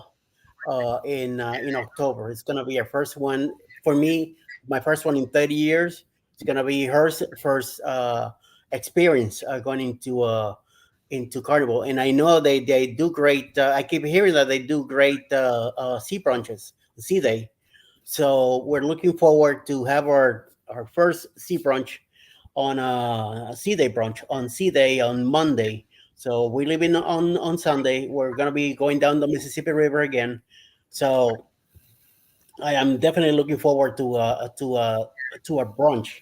in October. It's gonna be our first one for me. My first one in 30 years. It's gonna be her first experience going into Carnival, and I know they do great. I keep hearing that they do great sea brunches, sea day. So we're looking forward to have our first sea brunch on sea day brunch on sea day on Monday. So we leave in on Sunday. We're gonna be going down the Mississippi River again. So I am definitely looking forward to a brunch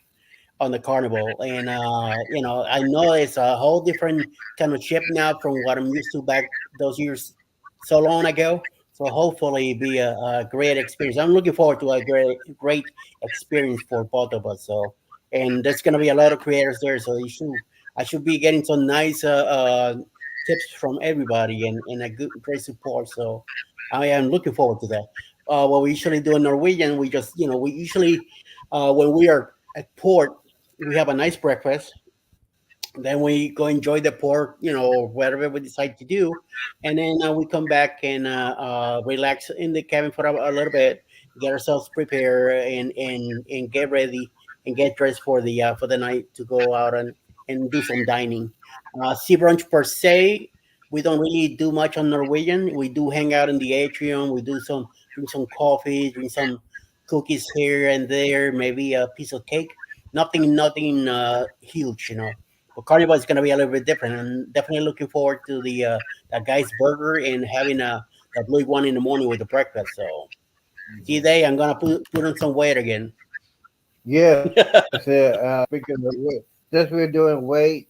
on the carnival, and I know it's a whole different kind of ship now from what I'm used to back those years so long ago. So hopefully, it be a great experience. I'm looking forward to a great experience for both of us. So, and there's gonna be a lot of creators there, so I should be getting some nice tips from everybody and a good great support. So, I am looking forward to that. What we usually do in Norwegian, we just we usually when we are at port, we have a nice breakfast. Then we go enjoy the port, whatever we decide to do, and then we come back and relax in the cabin for a little bit, get ourselves prepared, and get ready and get dressed for the night to go out and do some dining. Sea brunch per se, we don't really do much on Norwegian. We do hang out in the atrium. We do some drink some coffee, drink some cookies here and there, maybe a piece of cake. Nothing huge, but Carnival is going to be a little bit different. I'm definitely looking forward to the guy's burger and having the blue one in the morning with the breakfast. So, today I'm gonna put on some weight again. Yes, speaking of since we're doing weight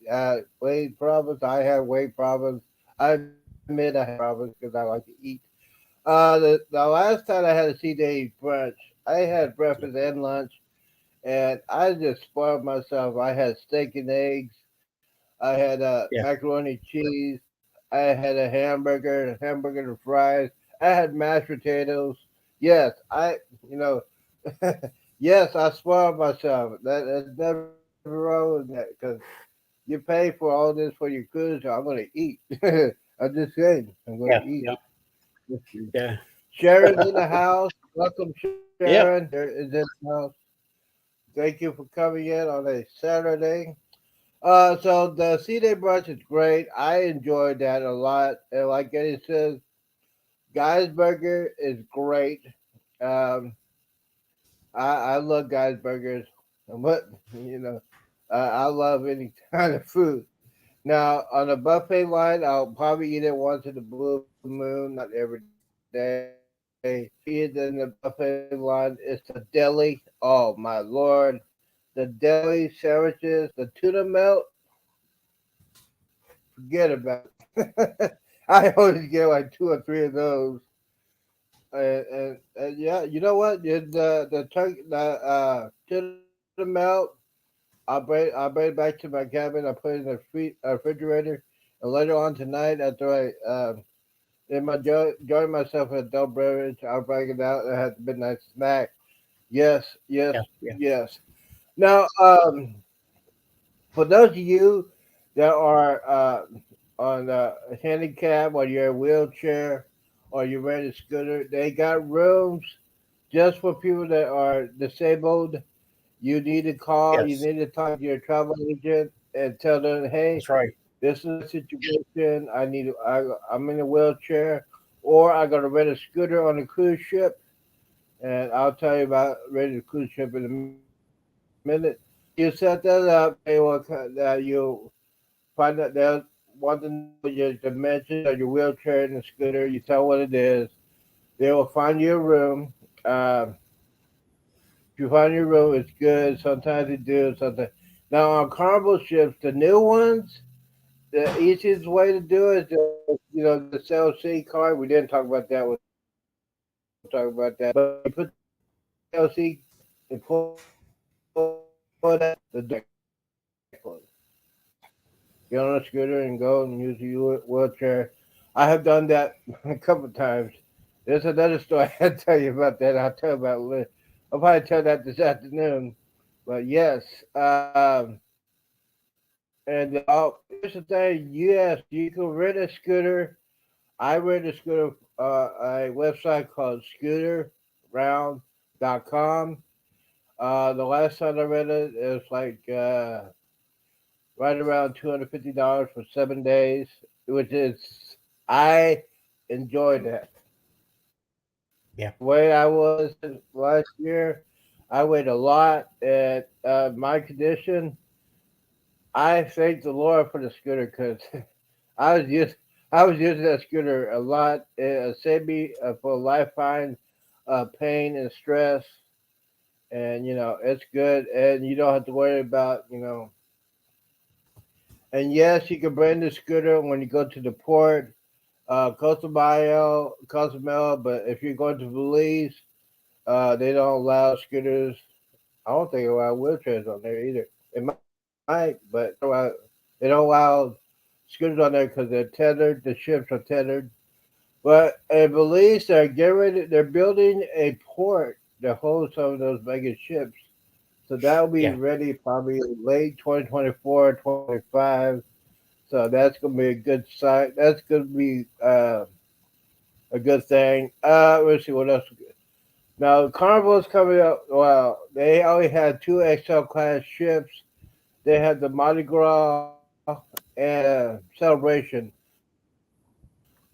problems, I have weight problems. I admit I have weight problems because I like to eat. The last time I had a C-day brunch, I had breakfast and lunch, and I just spoiled myself. I had steak and eggs. I had Yeah, macaroni cheese. I had a hamburger and fries. I had mashed potatoes. Yes, you know, yes, I spoiled myself. That's never wrong with that because you pay for all this for your goods. So I'm going to eat. I'm just saying, I'm going to yeah, eat. yeah, yeah, Sharon's in the house. Welcome, Sharon. yeah, There is in the house. Thank you for coming in on a Saturday. So the C-Day brunch is great. I enjoyed that a lot. And like Eddie says, Guy's Burger is great. Um, I love Guy's Burgers. And what I love any kind of food. Now on the buffet line, I'll probably eat it once in the blue moon, not every day. Usually eat it in the buffet line. It's the deli. Oh my lord, the deli sandwiches, the tuna melt. Forget about it. I always get like two or three of those. And yeah, you know what? The turkey, tuna melt. I'll bring it back to my cabin. I put it in the refrigerator, and later on tonight, after enjoy myself with a adult beverage, I'll bring it out and have a midnight snack. Yes, yes, yeah, yeah. yes. Now, for those of you that are on a handicap or you're in a wheelchair or you're riding a scooter, they got rooms just for people that are disabled. You need to call, you Yes, need to talk to your travel agent and tell them, hey, that's right. this is my situation. I'm in a wheelchair, or I got to rent a scooter on a cruise ship, and I'll tell you about renting a cruise ship in a minute. You set that up, you'll find out they'll want to know your dimensions of your wheelchair and the scooter. You tell what it is. They will find you a room. If you find your room, it's good. Sometimes they do, sometimes. Now on Carnival ships, the new ones, the easiest way to do it is just, get a CLC card. We didn't talk about that. We'll talk about that. But you put the CLC and pull it out, the door opens directly. Get on a scooter and go and use your wheelchair. I have done that a couple of times. There's another story I will tell you about that. I'll tell about later. I'll probably tell that this afternoon. But yes, and here's the thing. Yes, you can rent a scooter. I rent a scooter, a website called scooterround.com. The last time I rented it was like right around $250 for 7 days, which is I enjoyed that. Yeah, The way I was last year, I weighed a lot. At my condition, I thank the Lord for the scooter because I was using that scooter a lot. It saved me for a lifetime pain and stress, and it's good, and you don't have to worry about And yes, you can bring the scooter when you go to the port, Cozumel, but if you're going to Belize, they don't allow scooters. I don't think they allow wheelchairs on there either. It might, but they don't allow scooters on there because they're tethered. The ships are tethered. But in Belize, they're getting ready. They're building a port to hold some of those mega ships. So that will be Yeah, ready probably late 2024, 2025. So that's gonna be a good site. That's gonna be a good thing. Let's see what else. Now Carnival's coming up. Well, they only had two XL class ships. They had the Mardi Gras and Celebration.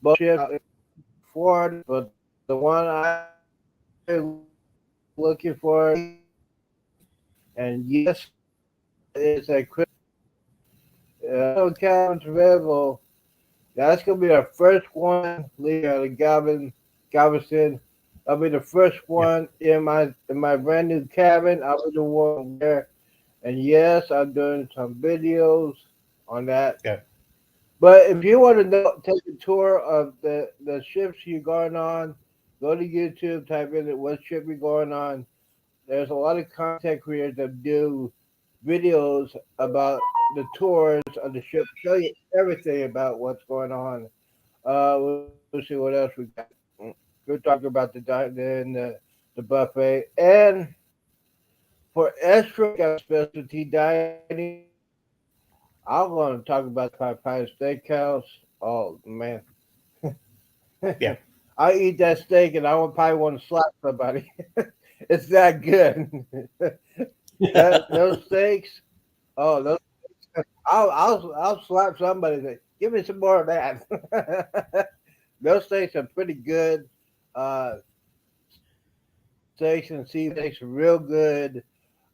Both ships Florida, but the one I'm looking for is and yes, it's a Cabin Travel. That's gonna be our first one leaving out of Galveston. I'll be the first yeah, one in my brand new cabin. I'll be the one there, and yes, I'm doing some videos on that. yeah. But if you want to take a tour of the ships you're going on, go to YouTube, type in what ship you're going on. There's a lot of content creators that do videos about the tours of the ship, show you everything about what's going on. We'll see what else we got. We're talking about the buffet, and for extra, we got specialty dining. I'm going to talk about the Pie Steakhouse. Oh man, Yeah. I eat that steak and I would probably want to slap somebody. It's that good. That those steaks. Oh, those. I'll slap somebody. And say, give me some more of that. Those steaks are pretty good. Steaks and seafood steaks are real good.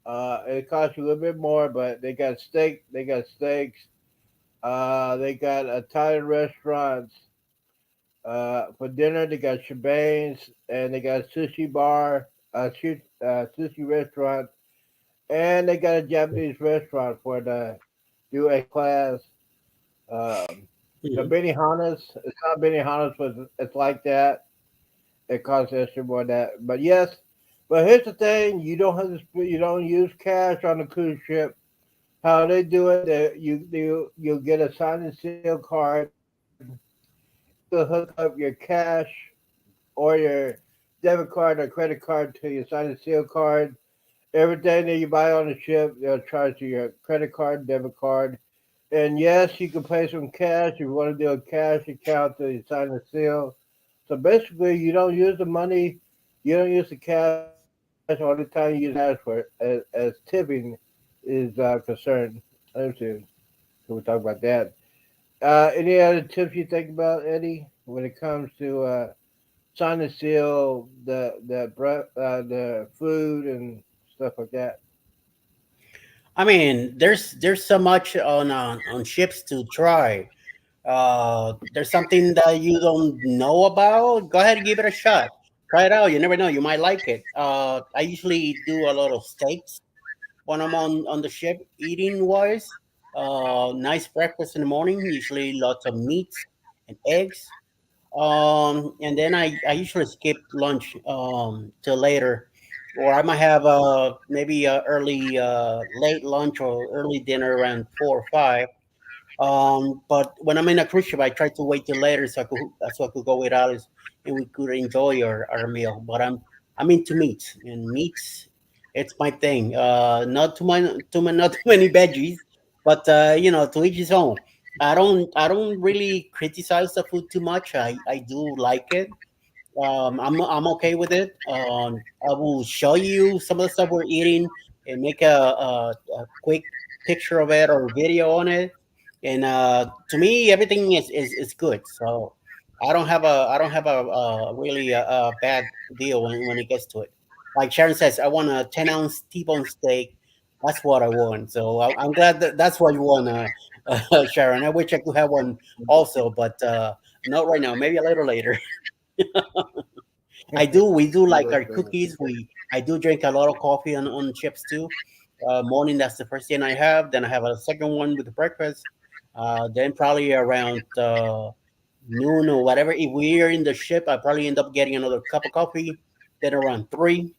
It costs you a little bit more, but they got steak. They got steaks. They got Italian restaurants. For dinner, they got shebanes and they got sushi bar, sushi restaurant, and they got a Japanese restaurant for the do a class. Um, the Mhm. Benihanas, it's not Benihanas, but it's like that. It costs extra more than that. But yes, but here's the thing: you don't use cash on the cruise ship. How they do it, you get a sign and seal card. You hook up your cash or your debit card or credit card to your sign and seal card. Everything that you buy on the ship, they'll charge you your credit card, debit card. And yes, you can pay some cash if you want to do a cash account to you sign the seal. So basically, you don't use the money, you don't use the cash. Only time you use cash for as tipping is concerned. Let me see. Can we talk about that? Any other tips you think about, Eddie, when it comes to sign the seal, the food and stuff like that? I mean, there's so much on ships to try. There's something that you don't know about. Go ahead and give it a shot. Try it out. You never know. You might like it. I usually do a lot of steaks when I'm on the ship eating wise. Nice breakfast in the morning. Usually lots of meats and eggs. And then I usually skip lunch till later, or I might have maybe a early late lunch or early dinner around 4 or 5. But when I'm in a cruise ship, I try to wait till later so I could go with Alice and we could enjoy our meal. But I'm into meats, and meats, it's my thing. Not too many veggies, but to each his own. I don't really criticize the food too much. I do like it. I'm okay with it. I will show you some of the stuff we're eating and make a quick picture of it or video on it. And to me, everything is good. So I don't have a really a bad deal when it gets to it. Like Sharon says, I want a 10-ounce T-bone steak. That's what I want. So I'm glad that's what you want, Sharon. I wish I could have one also, but not right now. Maybe a little later. I do. We do You like like our doing cookies. I do drink a lot of coffee on chips too. Morning, that's the first thing I have. Then I have a second one with the breakfast. Then probably around noon or whatever. If we're in the ship, I probably end up getting another cup of coffee. Then around 3,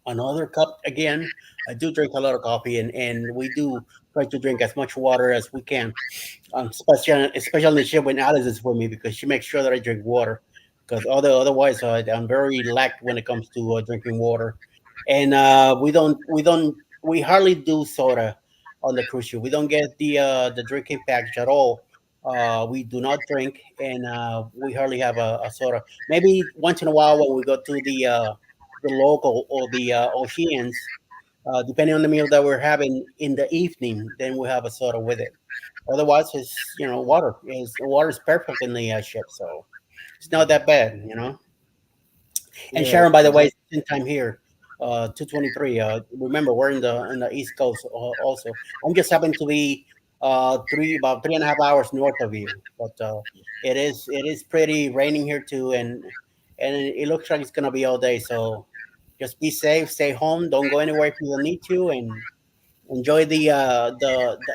another cup again. I do drink a lot of coffee, and we do try to drink as much water as we can. Especially on the ship when Alice is with me because she makes sure that I drink water. Because otherwise, I'm very lack when it comes to drinking water, and we hardly do soda on the cruise ship. We don't get the drinking package at all. We do not drink, and we hardly have a soda. Maybe once in a while when we go to the local or the oceans, depending on the meal that we're having in the evening, then we have a soda with it. Otherwise, it's water is perfect in the ship, so it's not that bad. And yeah, Sharon, by the so way, same time here, 2:23. Remember, we're in the East Coast also. I'm just happen to be about 3.5 hours north of you, but it is pretty raining here too, and it looks like it's gonna be all day. So just be safe, stay home, don't go anywhere if you don't need to, and enjoy the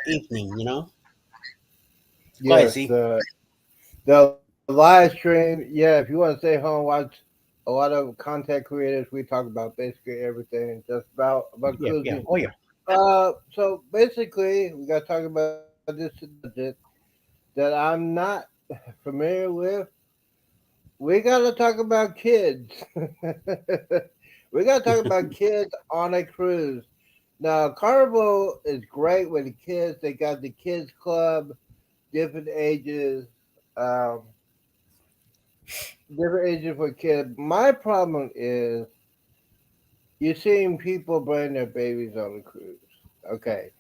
evening. Go ahead, yes, see. the live stream. Yeah, if you want to stay home, watch a lot of content creators. We talk about basically everything, just about Yeah, yeah, cruising. oh yeah, So basically, we got to talk about this subject that I'm not familiar with. We got to talk about kids. We got to talk about kids on a cruise. Now, Carnival is great with the kids. They got the kids club, different ages, um, different ages for kids. My problem is you're seeing people bring their babies on the cruise. Okay,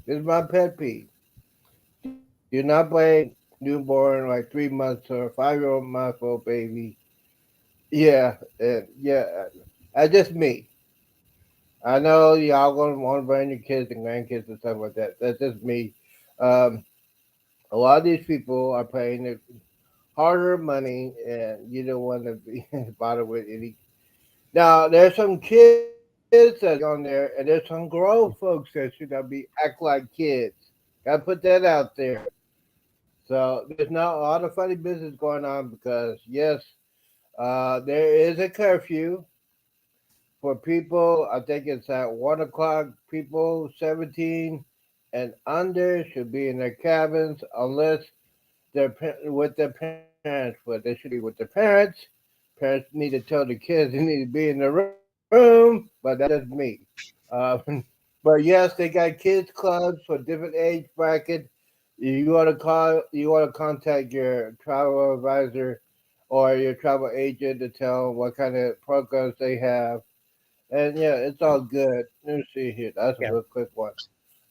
this is my pet peeve. Do not bring newborn, like 3 months or 5-year-old month old baby. Yeah, yeah. That's just me. I know y'all gonna want to bring your kids and grandkids and stuff like that. That's just me. Um, a lot of these people are paying their harder money, and you don't want to be bothered with any. Now, there's some kids that should be on there, and there's some grown folks that should not be act like kids. Gotta put that out there. So there's not a lot of funny business going on because yes, there is a curfew for people. I think it's at 1 o'clock. People 17 and under should be in their cabins unless they're with their parents. But they should be with their parents. Parents need to tell the kids they need to be in the room. But that's just me. Uh, but yes, they got kids clubs for different age bracket. You want to call. You want to contact your travel advisor or your travel agent to tell them what kind of programs they have. And yeah, it's all good. Let me see here. That's a yeah, real quick one.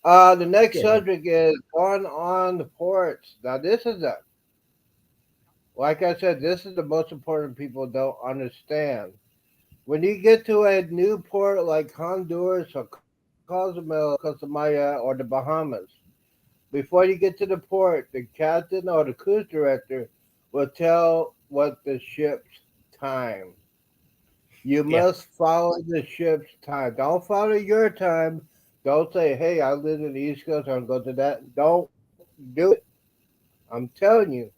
The next yeah, yeah. subject is on the ports. Now, this is like I said, this is the most important people don't understand. When you get to a new port like Honduras or Cozumel, Costa Maya, or the Bahamas, before you get to the port, the captain or the cruise director will tell what the ship's time. You Yeah. must follow the ship's time. Don't follow your time. Don't say, "Hey, I live in the East Coast. I'm going to that." Don't do it. I'm telling you,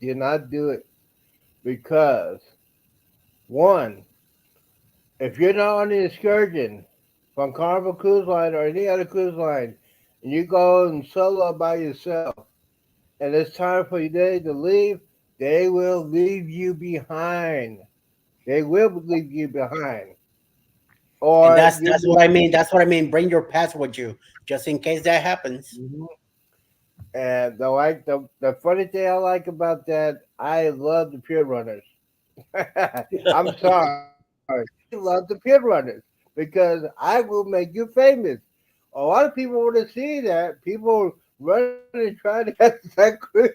do not do it because one, if you're not on the excursion from Carnival Cruise Line or any other cruise line, and you go and solo by yourself, and it's time for you to leave, they will leave you behind. They will leave you behind, And or that's you'll that's be. what I mean. That's what I mean. Bring your pass with you, just in case that happens. Mhm. And the funny thing I like about that, I love the pier runners. I'm sorry, I love the pier runners because I will make you famous. A lot of people want to see that. People running trying to catch that cruise.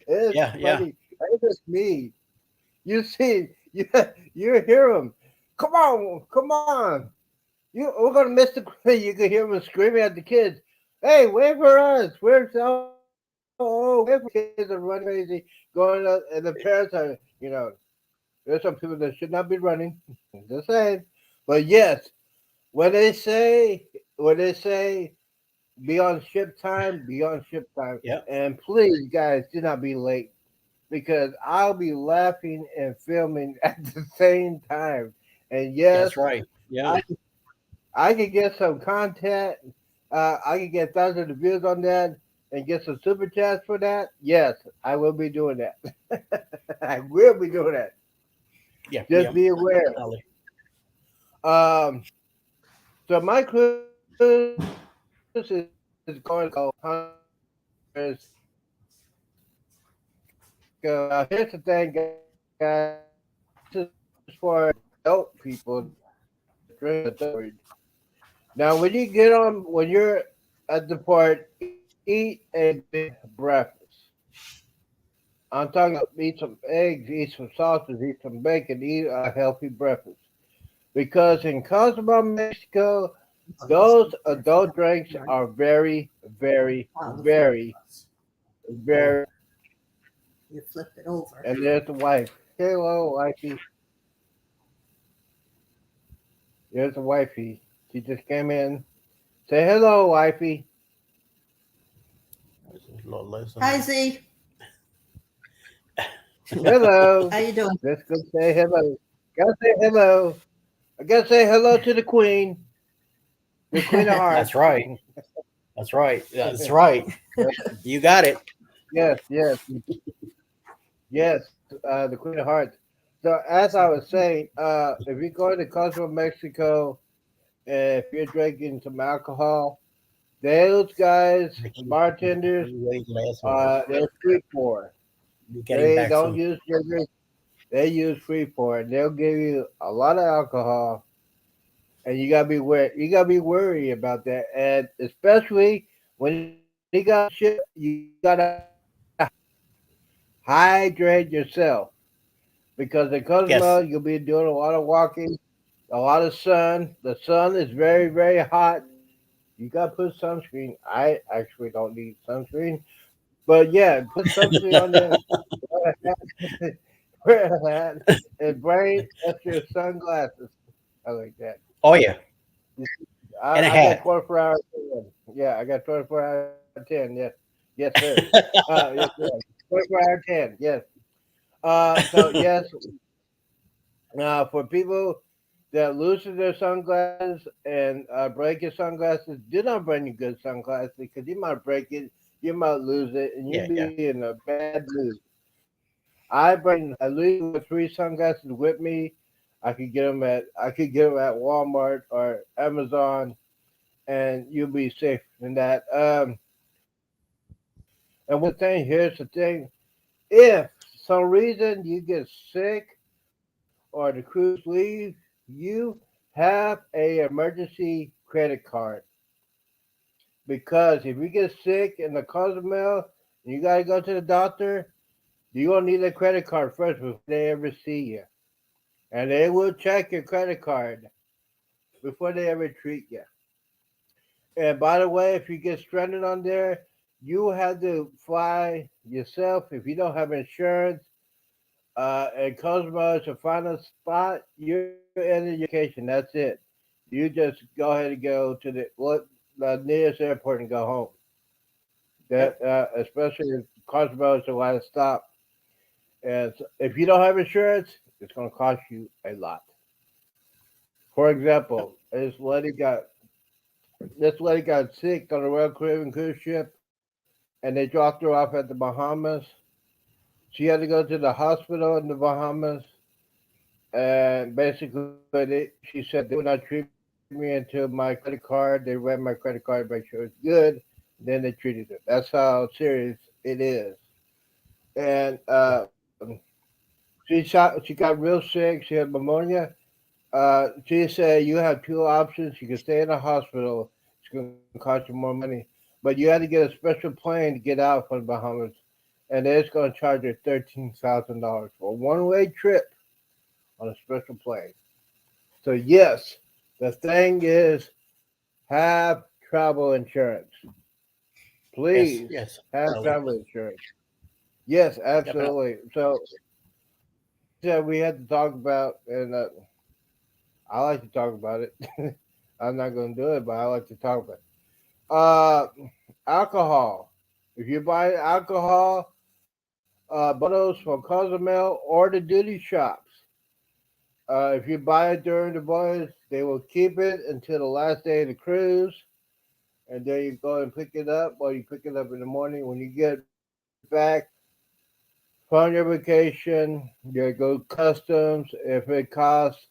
It's Yeah, funny. yeah, It's just me. You see, you hear them. Come on. We're gonna miss the. You can hear them screaming at the kids. Hey, wait for us. Wait for kids are running crazy, going up, and the parents are. There's some people that should not be running. Just saying. But yes, when they say be on ship time, be on ship time. Yep. And please, guys, do not be late because I'll be laughing and filming at the same time. And yes, That's right. Yeah. I I could get some content. I could get thousands of views on that and get some super chats for that. Yes, I will be doing that. I will be doing that. Yeah. Just Yeah. be aware. Definitely. Um, so my cruise is going to go Honduras, Mexico. Now here's the thing, guys. This is for adult people that drink at the port. Now, when you're at the port, eat a good breakfast. I'm talking about eat some eggs, eat some sausage, eat some bacon, eat a healthy breakfast. Because in Cozumel, Mexico, those adult drinks are very, very, very, very expensive. And there's the wife. Hello, wifey. There's the wifey. She just came in. Say hello, wifey. There's a little less than Hi that. Z, Hello. how you doing? Let's go say hello. Gotta say hello. I gotta say hello to the Queen of That's Hearts. right. That's right. That's right. You got it. Yes, yes, yes. The Queen of Hearts. So as I was saying, if you're going to Cozumel, Mexico, and if you're drinking some alcohol, those guys, Ricky, bartenders, you wait last word. they're free for. Be getting They back don't soon. use sugar. They use free for, and they'll give you a lot of alcohol, and you gotta be worried about that, and especially when you got on the ship, you gotta hydrate yourself because in Yes. Cozumel you'll be doing a lot of walking, a lot of sun. The sun is very very hot. You gotta put sunscreen. I actually don't need sunscreen, but yeah, put sunscreen on you. Wear a hat, wear a hat, and bring extra sunglasses. I like that. Oh yeah. And a I got hat. 24 hours. Yeah, I got 24 out of 10. Yes, yes, sir. Yes, sir. 24 out of 10. Yes. So yes, for people that loses their sunglasses and break your sunglasses, do not bring your good sunglasses because you might break it, you might lose it, and you'll Yeah. Yeah. be in a bad mood. I bring at least two or three sunglasses with me. I could get them at Walmart or Amazon and you'll be safe in that. And one thing, here's the thing: if some reason you get sick or the cruise leaves, you have a emergency credit card because if you get sick in the Cozumel and you gotta go to the doctor, you're gonna need a credit card first before they ever see you, and they will check your credit card before they ever treat you. And by the way, if you get stranded on there, you have to fly yourself. If you don't have insurance, and Cozumel is a final spot, you're ending your vacation. That's it. You just go ahead and go to the nearest airport and go home. Yep. That especially if Cozumel is the last stop. And if you don't have insurance, it's going to cost you a lot. For Yep. example, this lady got sick on a Royal Caribbean cruise ship, and they dropped her off at the Bahamas. She had to go to the hospital in the Bahamas, and basically, she said they would not treat me until my credit card. They read my credit card, make sure it's good. Then they treated it. That's how serious it is. And Yeah. she got real sick. She had pneumonia. She said you have two options. You can stay in the hospital. It's going to cost you more money, but you had to get a special plane to get out from the Bahamas, and it's going to charge you $13,000 for a one-way trip on a special plane. So yes, the thing is have travel insurance. Yes. Please Yes. have Definitely. travel insurance. Yes, Definitely. absolutely. So that we had to talk about, and I like to talk about it. I'm not going to do it, but I like to talk about it. Alcohol. If you buy alcohol, bottles from Cozumel or the duty shops, if you buy it during the voyage, they will keep it until the last day of the cruise, and then you go and pick it up, or you pick it up in the morning. When you get back from your vacation, you go customs. If it costs,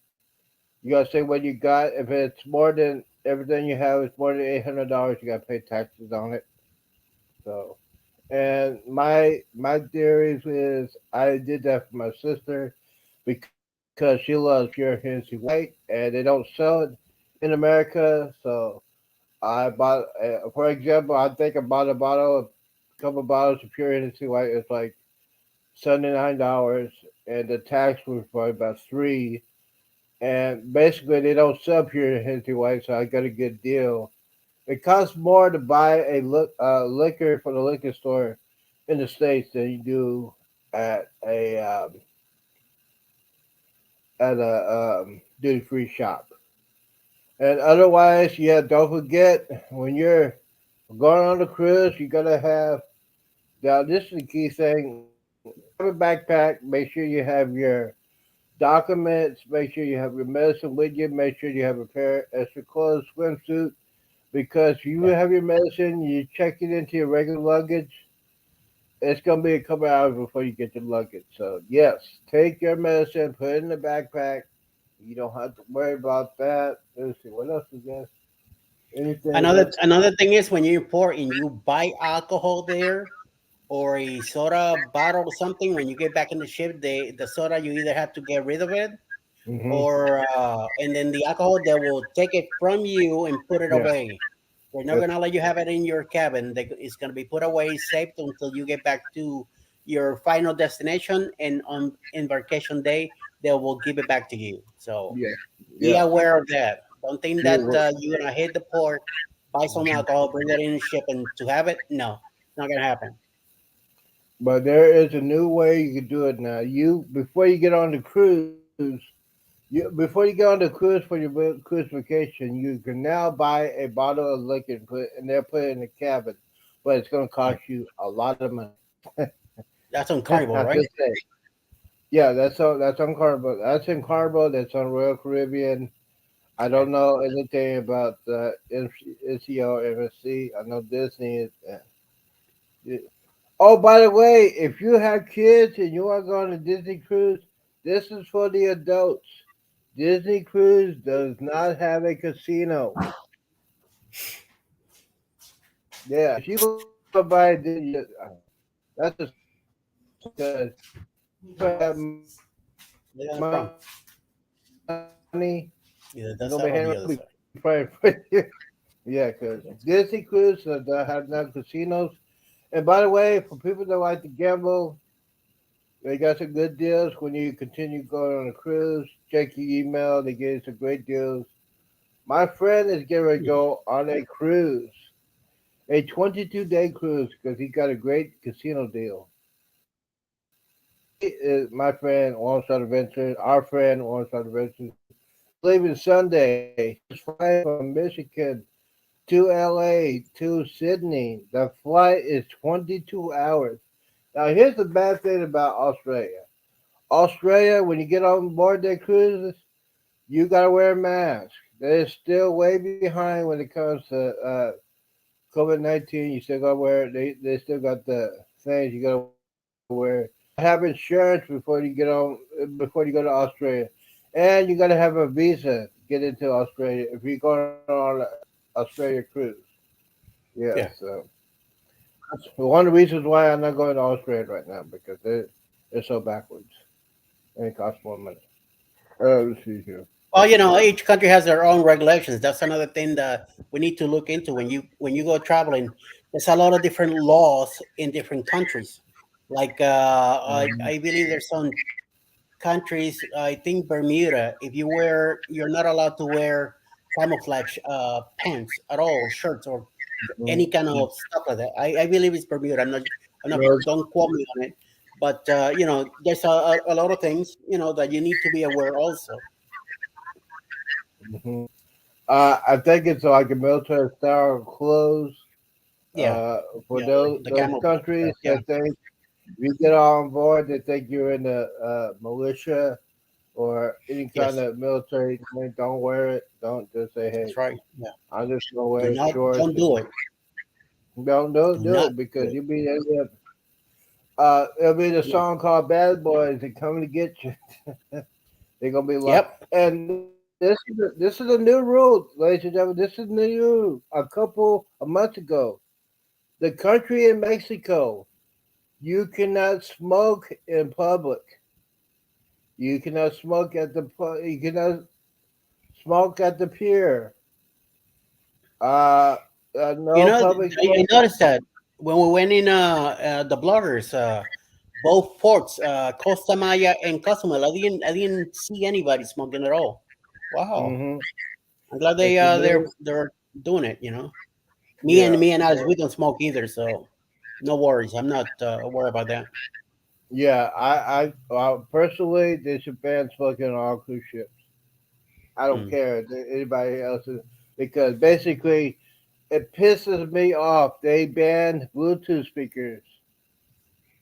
you gotta say what you got. If it's more than everything you have is more than $800, you gotta pay taxes on it. So, and my theories is I did that for my sister because she loves pure Hennessy White, and they don't sell it in America. So I bought, for example, I think I bought a couple bottles of pure Hennessy White. It's like $79, and the tax was probably about three. And basically, they don't sell pure Hennessy White, so I got a good deal. It costs more to buy liquor from the liquor store in the states than you do at a duty free shop. And otherwise, yeah, don't forget when you're going on the cruise, you gotta have. Now, this is the key thing. Have a backpack. Make sure you have your documents. Make sure you have your medicine with you. Make sure you have a pair of extra clothes, swimsuit. Because if you Yeah. have your medicine, you check it into your regular luggage, it's gonna be a couple hours before you get your luggage. So yes, take your medicine, put it in the backpack. You don't have to worry about that. Let's see what else is there. Anything else? Another thing is when you import and you buy alcohol there or a soda bottle or something, when you get back in the ship, the soda you either have to get rid of it Hmm. or and then the alcohol they will take it from you and put it Yeah. away. They're not Yes. gonna let you have it in your cabin. It's gonna be put away, saved until you get back to your final destination, and on embarkation day they will give it back to you. So Yeah. be Yeah. aware of that. Don't think Sure. that you're gonna hit the port, buy some alcohol, bring that in the ship, and to have it. No, it's not gonna happen. But there is a new way you can do it now. You before you get on the cruise, before you get on the cruise for your cruise vacation, you can now buy a bottle of liquor and they'll put it in the cabin, but it's going to Yeah. cost you a lot of money. That's on Carnival, I right? just say, yeah, that's on Carnival. That's in Carnival. That's on Royal Caribbean. I Okay. don't know anything about NCO or MSC. I know Disney is. Yeah. Oh, by the way, if you have kids and you want to go on a Disney cruise, this is for the adults. Disney Cruise does not have a casino. Yeah, if you go buy a Disney, that's a smart move because you put that money, Yeah, you're no gonna be problem. handling money, you're gonna be Either praying that for side or you. the other side. Yeah, because Disney Cruise have no casinos. And by the way, for people that like to gamble, they got some good deals when you continue going on a cruise. Check your email; they give you some great deals. My friend is getting ready to Hmm. go on a cruise, a 22-day cruise, because he got a great casino deal. He is my friend, Alongside Adventures, our friend, Alongside Adventures. He's leaving Sunday. He is flying from Michigan to LA to Sydney. The flight is 22 hours. Now, here's the bad thing about Australia. Australia, when you get on board their cruises, you gotta wear a mask. They're still way behind when it comes to COVID-19. You still gotta wear. They still got the things you gotta wear. You gotta have insurance before you go to Australia, and you gotta have a visa to get into Australia if you're going on an Australia cruise. Yeah, Yeah. so that's one of the reasons why I'm not going to Australia right now because they're so backwards and it costs more money. Let's see here. Well, each country has their own regulations. That's another thing that we need to look into when you go traveling. There's a lot of different laws in different countries. Like I believe there's some countries. I think Bermuda. If you're not allowed to wear camouflage pants at all, shirts or any kind Mhm. of stuff like that. I believe it's Bermuda. I'm not. No, Don't quote me on it. But there's a lot of things that you need to be aware also. hmm I think it's like a military style clothes Yeah, for the those camouflage countries stuff. Yeah, that think if you get on board, they think you're in the militia or any kind yes, of military thing. Don't wear it. Don't just say, "Hey, that's right. Yeah, I'm just gonna wear shorts." don't do it. Don't Do do not it do because it. you be it'll be the Yeah. song called "Bad Boys" and coming to get you. They're gonna be like, Yep. and this is a new rule, ladies and gentlemen. This is new. A months ago, the country in Mexico, you cannot smoke in public. You cannot smoke at you cannot smoke at the pier. Uh, no public I smoking. noticed that when we went in the bloggers, both ports, Costa Maya and Cozumel, I didn't see anybody smoking at all. Wow, hmm I'm glad It's a they're doing it. yeah. Me and Alice, we don't smoke either, so no worries. I'm not worried about that. Yeah, personally, they should ban smoking on all cruise ships. I don't Mm. care anybody else because basically it pisses me off. They banned Bluetooth speakers,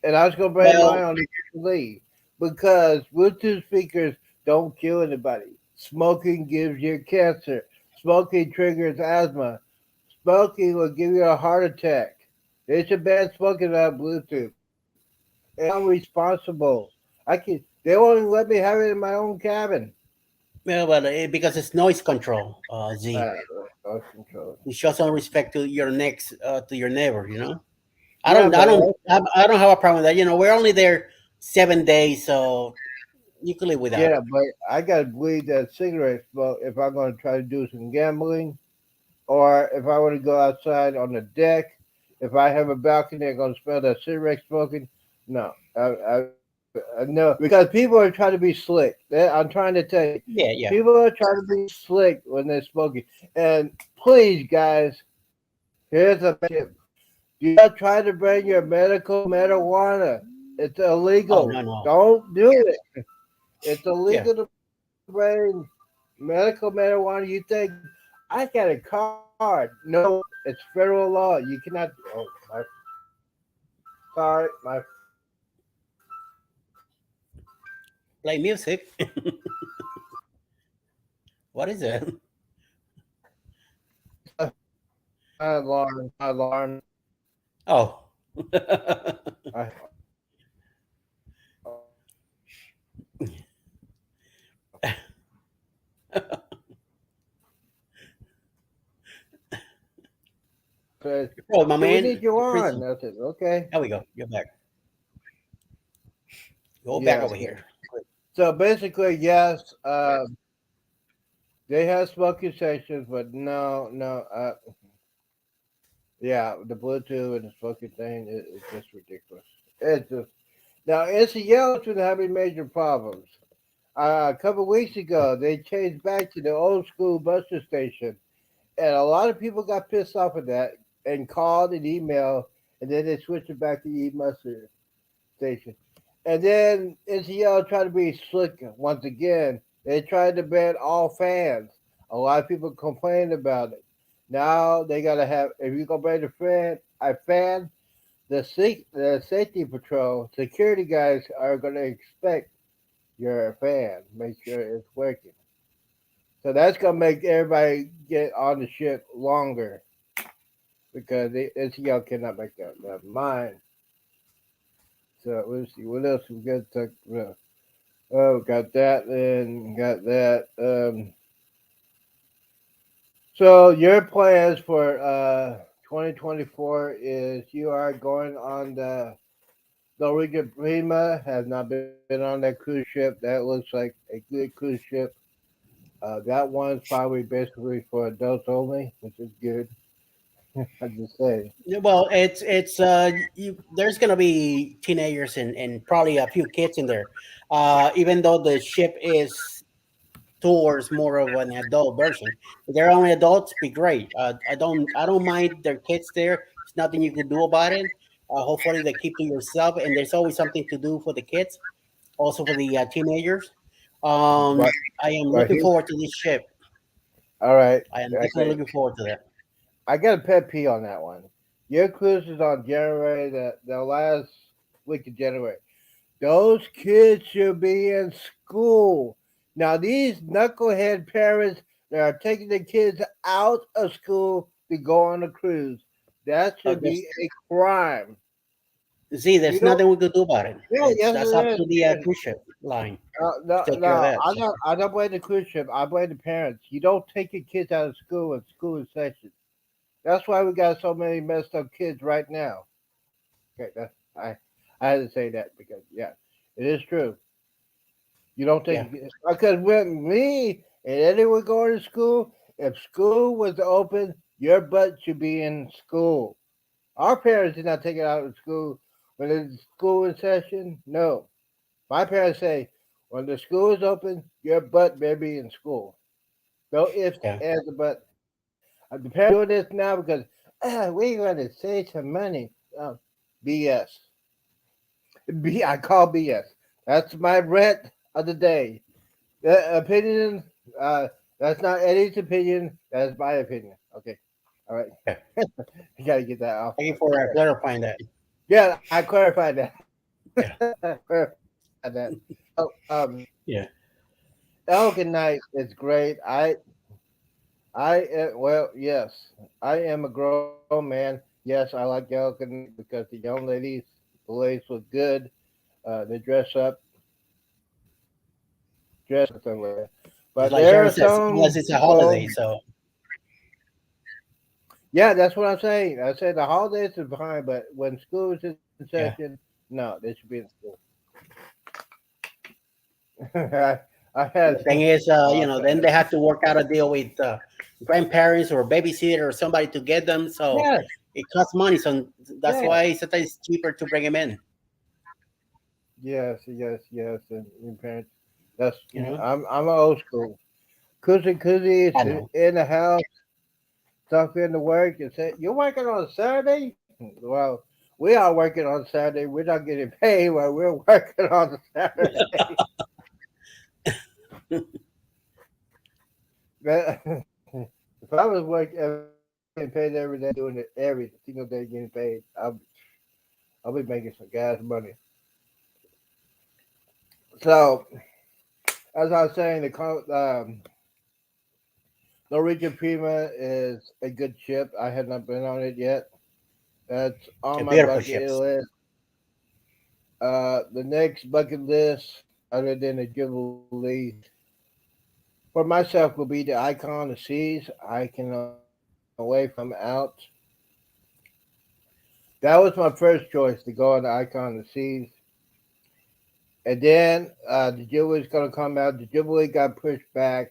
and I was gonna bring mine Well, on the lead because Bluetooth speakers don't kill anybody. Smoking gives you cancer. Smoking triggers asthma. Smoking will give you a heart attack. They should ban smoking on Bluetooth. And I'm responsible. I can. They won't even let me have it in my own cabin. because it's noise control, Z. Uh, Lost control. You show some respect to your next to your neighbor. I Yeah, don't I but don't I don't have a problem with that. We're only there 7 days, so you can live without yeah, it. but I gotta bleed that cigarette smoke if I'm gonna try to do some gambling, or if I want to go outside on the deck. If I have a balcony, I'm gonna smell that cigarette smoking. No, no, because people are trying to be slick. I'm trying to tell you, Yeah, yeah. people are trying to be slick when they're smoking. And please, guys, here's a do not try to bring your medical marijuana. It's Oh, illegal. no, no. Don't do it. It's Yeah. illegal to bring medical marijuana. You think I got a card? No, it's federal law. You cannot. Oh, sorry, my Play music. What is it? my alarm. My alarm. Oh. I, said, Oh, my "Hey, we man. need you on." Prison. I said, "Okay." There we go. You're back. Go back Yeah. over here. So basically, yes, they have smoking sections, but no. Yeah, the Bluetooth and the smoking thing is just ridiculous. It's just now NCL has been having major problems. A couple of weeks ago, they changed back to the old school buster station, and a lot of people got pissed off at that and called and emailed, and then they switched it back to E Mustard station. And then NCL tried to be slick once again. They tried to ban all fans. A lot of people complained about it. Now they gotta have if you go ban a fan, the safety patrol security guys are gonna expect you're a fan. Make sure it's working. So that's gonna make everybody get on the ship longer because NCL cannot make that mind. So let's see what else we got to talk about. Oh, got that and got that. So your plans for 2024 is you are going on the Norwegian Prima. Has not been on that cruise ship. That looks like a good cruise ship. That one's probably basically for adults only, which is good. I just say. Yeah, well, there's gonna be teenagers and probably a few kids in there. Even though the ship is towards more of an adult version, if they're only adults, be great. I don't mind their kids there. There's nothing you could do about it. Hopefully, they keep to yourself, and there's always something to do for the kids, also for the teenagers. But I am but looking here, forward to this trip. all right. I am definitely Okay, looking forward to that. I got a pet peeve on that one. Your cruise is on January, the last week of January. Those kids should be in school. Now, these knucklehead parents that are taking the kids out of school to go on a cruise, that should There's be a crime. See, You there's don't. nothing we could do about it. Yeah, It's yes, That's up it is. to the Yes. cruise ship line No, to take care of no, that. So, I don't blame the cruise ship. I blame the parents. You don't take your kids out of school when school is session. That's why we got so many messed up kids right now. Okay, I had to say that because yeah, it is true. You don't yeah, take because when me and anyone going to school, if school was open, your butt should be in school. Our parents did not take it out of school when the school in session. No, my parents say when the school is open, your butt better be in school. No ifs, yeah. ands, or buts. The parents doing this now because we're going to save some money. BS. I call BS. That's my rant of the day. Opinion. Uh, that's not Eddie's opinion. That's my opinion. Okay. All right. Yeah. You gotta get that off. Thank you for clarifying that. Yeah, I clarified that. Yeah, Clarified that. So, yeah. Elgin Night is great. Well, yes, I am a grown man. Yes, I like Elgin Night because the young ladies, the ladies look good. They dress up something like that. Just But like there Sharon are says, some unless it's a people. holiday. So, Yeah, that's what I'm saying. I said the holidays are fine, but when school is in yeah. session, no, they should be in school. I had, The thing is, oh, then they have to work out a deal with grandparents or babysitter or somebody to get them. So yes, it costs money. So that's yes, why sometimes it's cheaper to bring them in. yes, and your parents. That's You know, I'm old school. Koozie I is know. in the house, talking to work, and say, "You're working on Saturday?" Well, we are working on Saturday. We're not getting paid while we're working on Saturday. But if I was getting paid every day, doing it every single day, getting paid, I'll be making some gas money. So, as I was saying, Norwegian Prima is a good ship. I have not been on it yet. That's on my Beautiful bucket ships. list. The next bucket list, other than the Jubilee, for myself will be the Icon of Seas. I cannot wait for them out. That was my first choice to go on the Icon of Seas. And then the Jubilee's going to come out. The Jubilee got pushed back.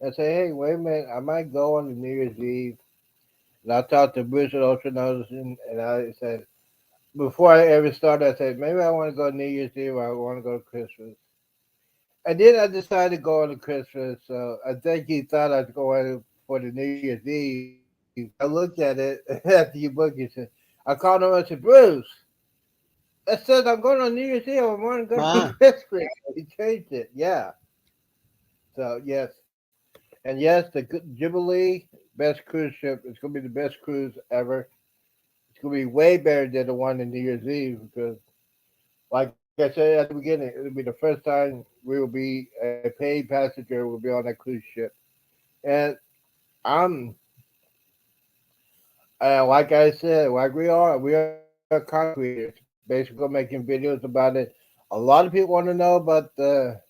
I say, hey, wait a minute. I might go on the New Year's Eve. And I talked to Bruce and Ultra Noticing, and I said, before I ever started, I said, maybe I want to go New Year's Eve or I want to go to Christmas. And then I decided to go on to Christmas. So I think he thought I was going for the New Year's Eve. I looked at it after you booked it. I called him and I said, Bruce, I said I'm going on New Year's Eve. I want to go to Ah, Christmas. He changed it. Yeah. So yes, and yes, the Jubilee best cruise ship. It's going to be the best cruise ever. It's going to be way better than the one in New Year's Eve because, like I said at the beginning, it'll be the first time we will be a paid passenger. Will be on that cruise ship, and I'm like I said, like we are content creators. Basically, making videos about it. A lot of people want to know about the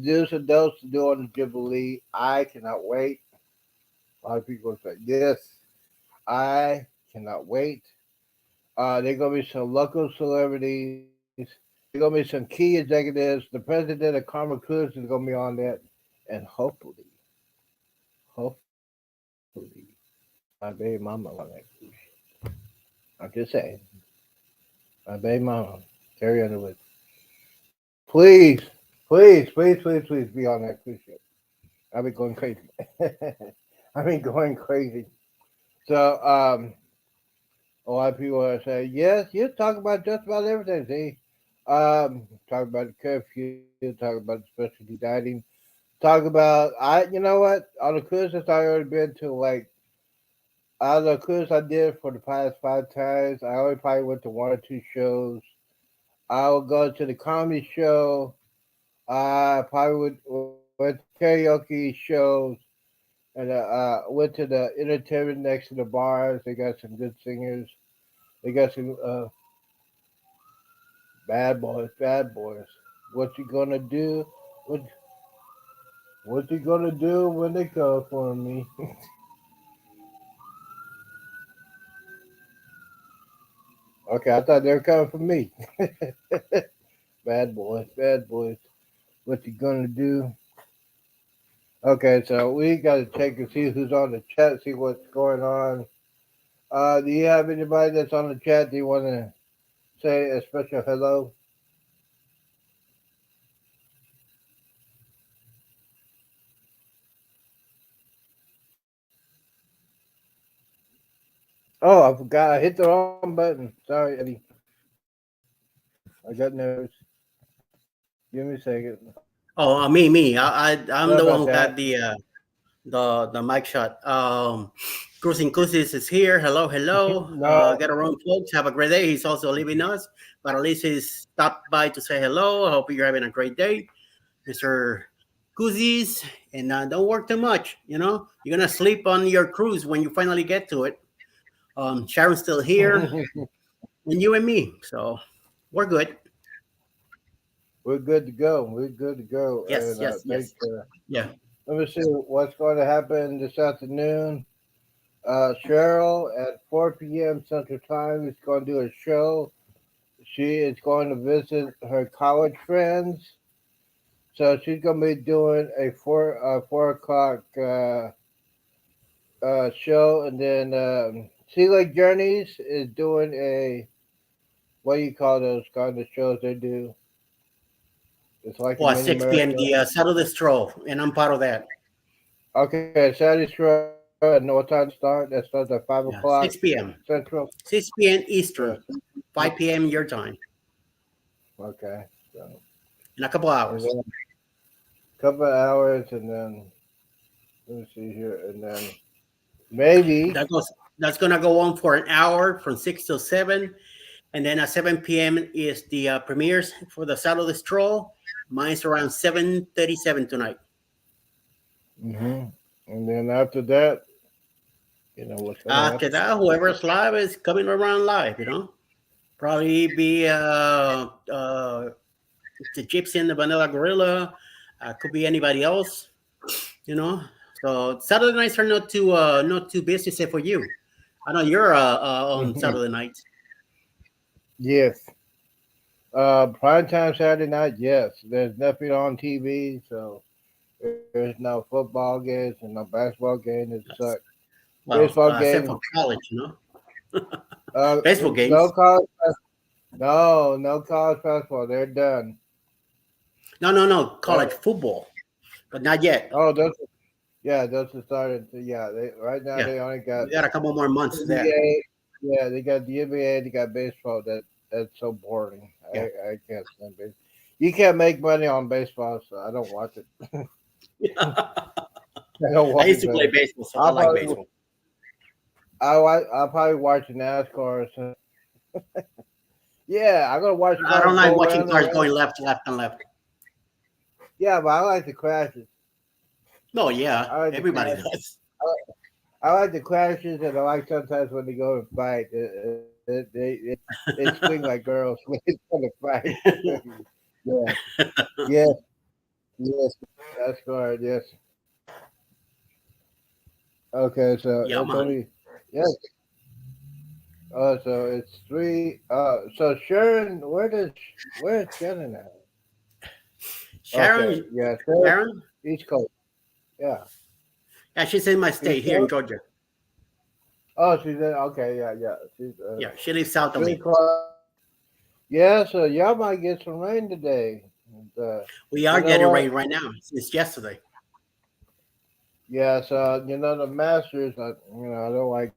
do's and don'ts to do on the Jubilee. I cannot wait. A lot of people say yes. I cannot wait. There's gonna be some local celebrities. There's gonna be some key executives. The president of Karma Cruise is gonna be on that, and hopefully, my baby mama on that cruise. I'm just saying, my baby mama, Carrie Underwood. Please, please be on that cruise ship. I've been going crazy. I've been going crazy. So, A lot of people are saying, yes, you talk about just about everything. See, talk about the curfew, talk about specialty dining, talk about you know what? On the cruises I already been to, like out of the cruise I did for the past 5 times, I only probably went to one or two shows. I would go to the comedy show. I probably went to karaoke shows, and went to the entertainment next to the bars. They got some good singers. They got some bad boys, bad boys. What you gonna do? What what you gonna do when they come for me? Okay, I thought they were coming for me. Bad boys, bad boys. What you gonna do? Okay, so we gotta check and see who's on the chat, see what's going on. Do you have anybody that's on the chat? Do you want to say a special hello? Oh, I forgot. I hit the wrong button. Sorry, Eddie. I got nervous. Give me a second. Oh, me. I'm Sorry the one about who that. had the mic shut. Cruising Inclusive is here. Hello, hello. No. Get around, folks. Have a great day. He's also leaving us, but at least he's stopped by to say hello. I hope you're having a great day, Mister Kuzis. And don't work too much. You know, you're gonna sleep on your cruise when you finally get to it. Sharon's still here, and you and me, so we're good. We're good to go. We're good to go. Yes, And yes, thank yes. Yeah. let me see what's going to happen this afternoon. Cheryl at 4 p.m. Central Time is going to do a show. She is going to visit her college friends. So she's going to be doing a 4 o'clock show. And then Sea Lake Journeys is doing a, what do you call those kind of shows they do? It's like a Well, at mini 6 p.m. marathon. the Saturday stroll, and I'm part of that. Okay, Saturday Show, and what time does that start? That starts at 5 o'clock Yeah, 6 p.m. Central. 6 p.m. Yeah. Eastern, 5 p.m. your time, Okay. So, in a couple and hours. then a couple of hours, and then let me see here, and then maybe. That goes. That's gonna go on for an hour from 6 to 7, and then at 7 p.m. is the premieres for the Saturday stroll. Mine's around 7:37 tonight. And then after that, you know what's gonna After happen. that, whoever's live is coming around live. Probably be the Gypsy and the Vanilla Gorilla. Could be anybody else. You know. So Saturday nights are not too busy, say for you. I know you're on Saturday nights. Yes. Prime time Saturday night. Yes. There's nothing on TV, so there's no football games and no basketball games. It sucks. Yes. Well, Baseball except games. for college, Uh, baseball no games. college. No college basketball. They're done. No, That, college football, but not yet. oh, those. Yeah, those are started. Yeah, right now Yeah, they only got we got a couple more months there. NBA. Yeah, they got the NBA. They got baseball. That's so boring. Yeah. I can't stand baseball. You can't make money on baseball, so I don't watch it. I don't I watch used it. to play So baseball, so I I'll like probably baseball. I'll probably watch NASCAR. So. Yeah, I'm gonna watch I cars don't like go watching around and cars around. going left, and left. Yeah, but I like the crashes. No, yeah, I like the everybody crashes. does. I like the crashes, and I like sometimes when they go and fight. They swing like girls when they go to fight. Yeah, yes, yes, that's correct. Yes. Okay, so Yeah, it's man. only yes. So it's three. So Sharon, where's Shannon at? Okay, Sharon, yeah, Sharon, Sharon. East Coast. Yeah, Yeah, she's in my East state here in Coast. Georgia. Oh, she's in. Okay, yeah, yeah. She's Yeah, she lives south of 3 me. o'clock. Yeah, so y'all might get some rain today. And, We you are know getting what? rain right now. Since yesterday. Yeah, so you know the Masters. I don't like golf.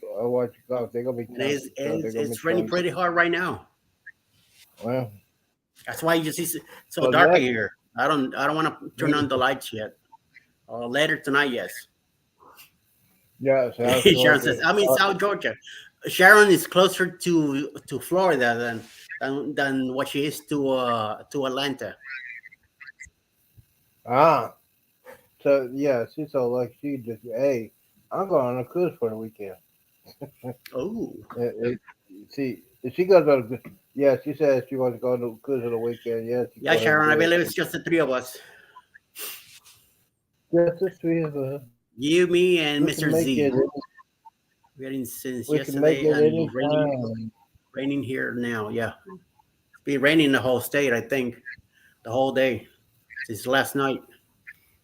what you call it, they're gonna be And it's canceled. So they're it's, gonna be it's raining trying. pretty hard right now. Well, That's why you see so so dark in next, here. I don't want to turn on the lights yet. Later tonight, yes. yeah, South Sharon says, Georgia. I'm in South Georgia. Sharon is closer to Florida than what she is to Atlanta. Ah, so yeah, she's so like she just hey, I'm going on a cruise for the weekend. Oh, It, she goes on. Yeah, she says she wants to go on a cruise on the weekend. Yeah, she yeah, go ahead and Sharon. I do it. believe it's just the three of us. Just the three of us. You, me, and We can Mr. make it. Z. We're in since We can make yesterday it and anytime. raining here now. Yeah, it's been raining the whole state. I think the whole day since last night.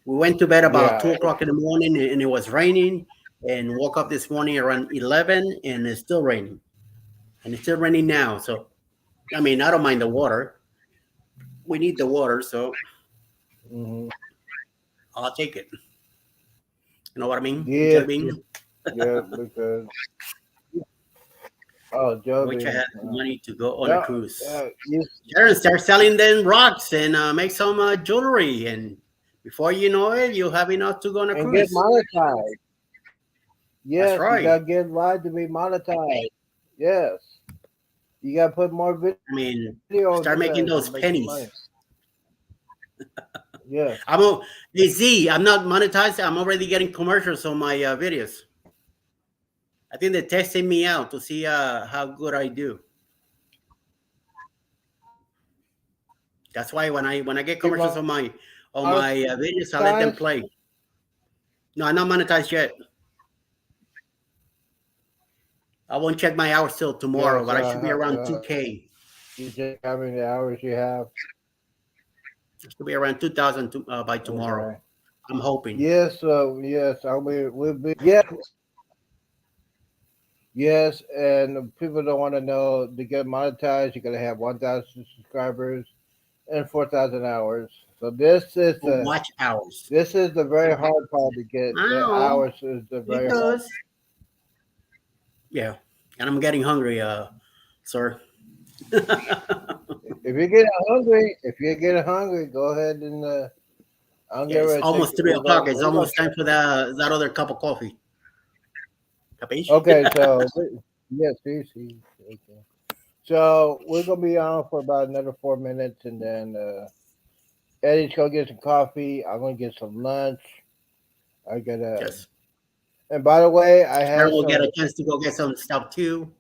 We went to bed about Yeah. 2 o'clock in the morning, and it was raining. And woke up this morning around 11, and it's still raining. And it's still raining now. So I mean, I don't mind the water. We need the water, so Hmm. I'll take it. You know what I mean, Yes. Jelly? Yeah. Because oh, I wish I Joby. had the money to go on a Yeah. cruise. You Sharon, start selling them rocks and make some jewelry, and before you know it, you have enough to go on a and get cruise. monetized. That's Yes, you right. gotta get live to be monetized. Yes, you gotta put more I mean, videos in start there making to those make some money. pennies. Yes. I'm a, hey, Z. I'm not monetized. I'm already getting commercials on my videos. I think they're testing me out to see how good I do. That's why when I get Be commercials on my videos, I let them monetized. play. No, I'm not monetized yet. I won't check my hours till tomorrow, Yes. but I should be around 2K. You check how many hours you have. It should be around 2,000 by tomorrow. Okay. I'm hoping. Yes. Yes. I mean, we'll be. Yes. Yes. And people don't want to know to get monetized. You gotta have 1,000 subscribers and 4,000 hours. So Oh, watch hours. this is the very hard part to get. The Ow, hours is the very hard. because yeah, and I'm getting hungry, sir. If you get hungry, go ahead and I'm Yeah, getting it's ready to take. almost 3 o'clock. It's almost time for that other cup of coffee. Capiche? Okay, so yes, see. Okay. So we're gonna be on for about another 4 minutes, and then Eddie's gonna get some coffee. I'm gonna get some lunch. I gotta. Yes. And by the way, I Sharon have will get some. a chance to go get some stuff too.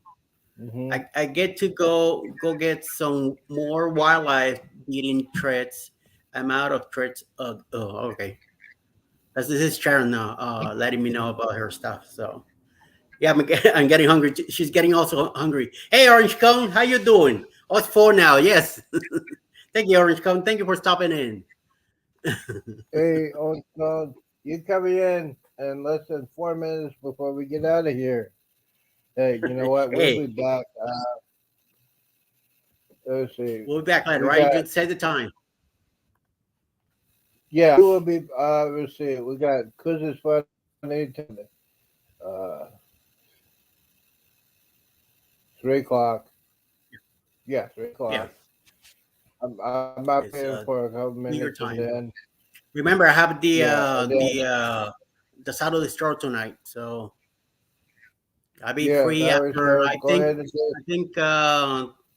Hmm. I get to go get some more wildlife eating treats. I'm out of treats. Okay. This is Sharon now, letting me know about her stuff. So yeah, I'm getting hungry. She's getting also hungry. Hey, Orange Cone, how you doing? Oh, it's 4 now. Yes. Thank you, Orange Cone. Thank you for stopping in. Hey, oh no, you coming in less than 4 minutes before we get out of here. Hey, you know what? We'll be Hey, back. Let's see. we'll be back later, We right? got You say the time. yeah. We will be. Let's see. We got Cause funny. Uh, 3 o'clock. Yeah, three Yeah, o'clock. I'm out it's here for a couple your minutes, and time. then Remember, I have yeah, and then the Saturday store tonight, so I'll be yeah, free Cyrus after show. Go ahead and do.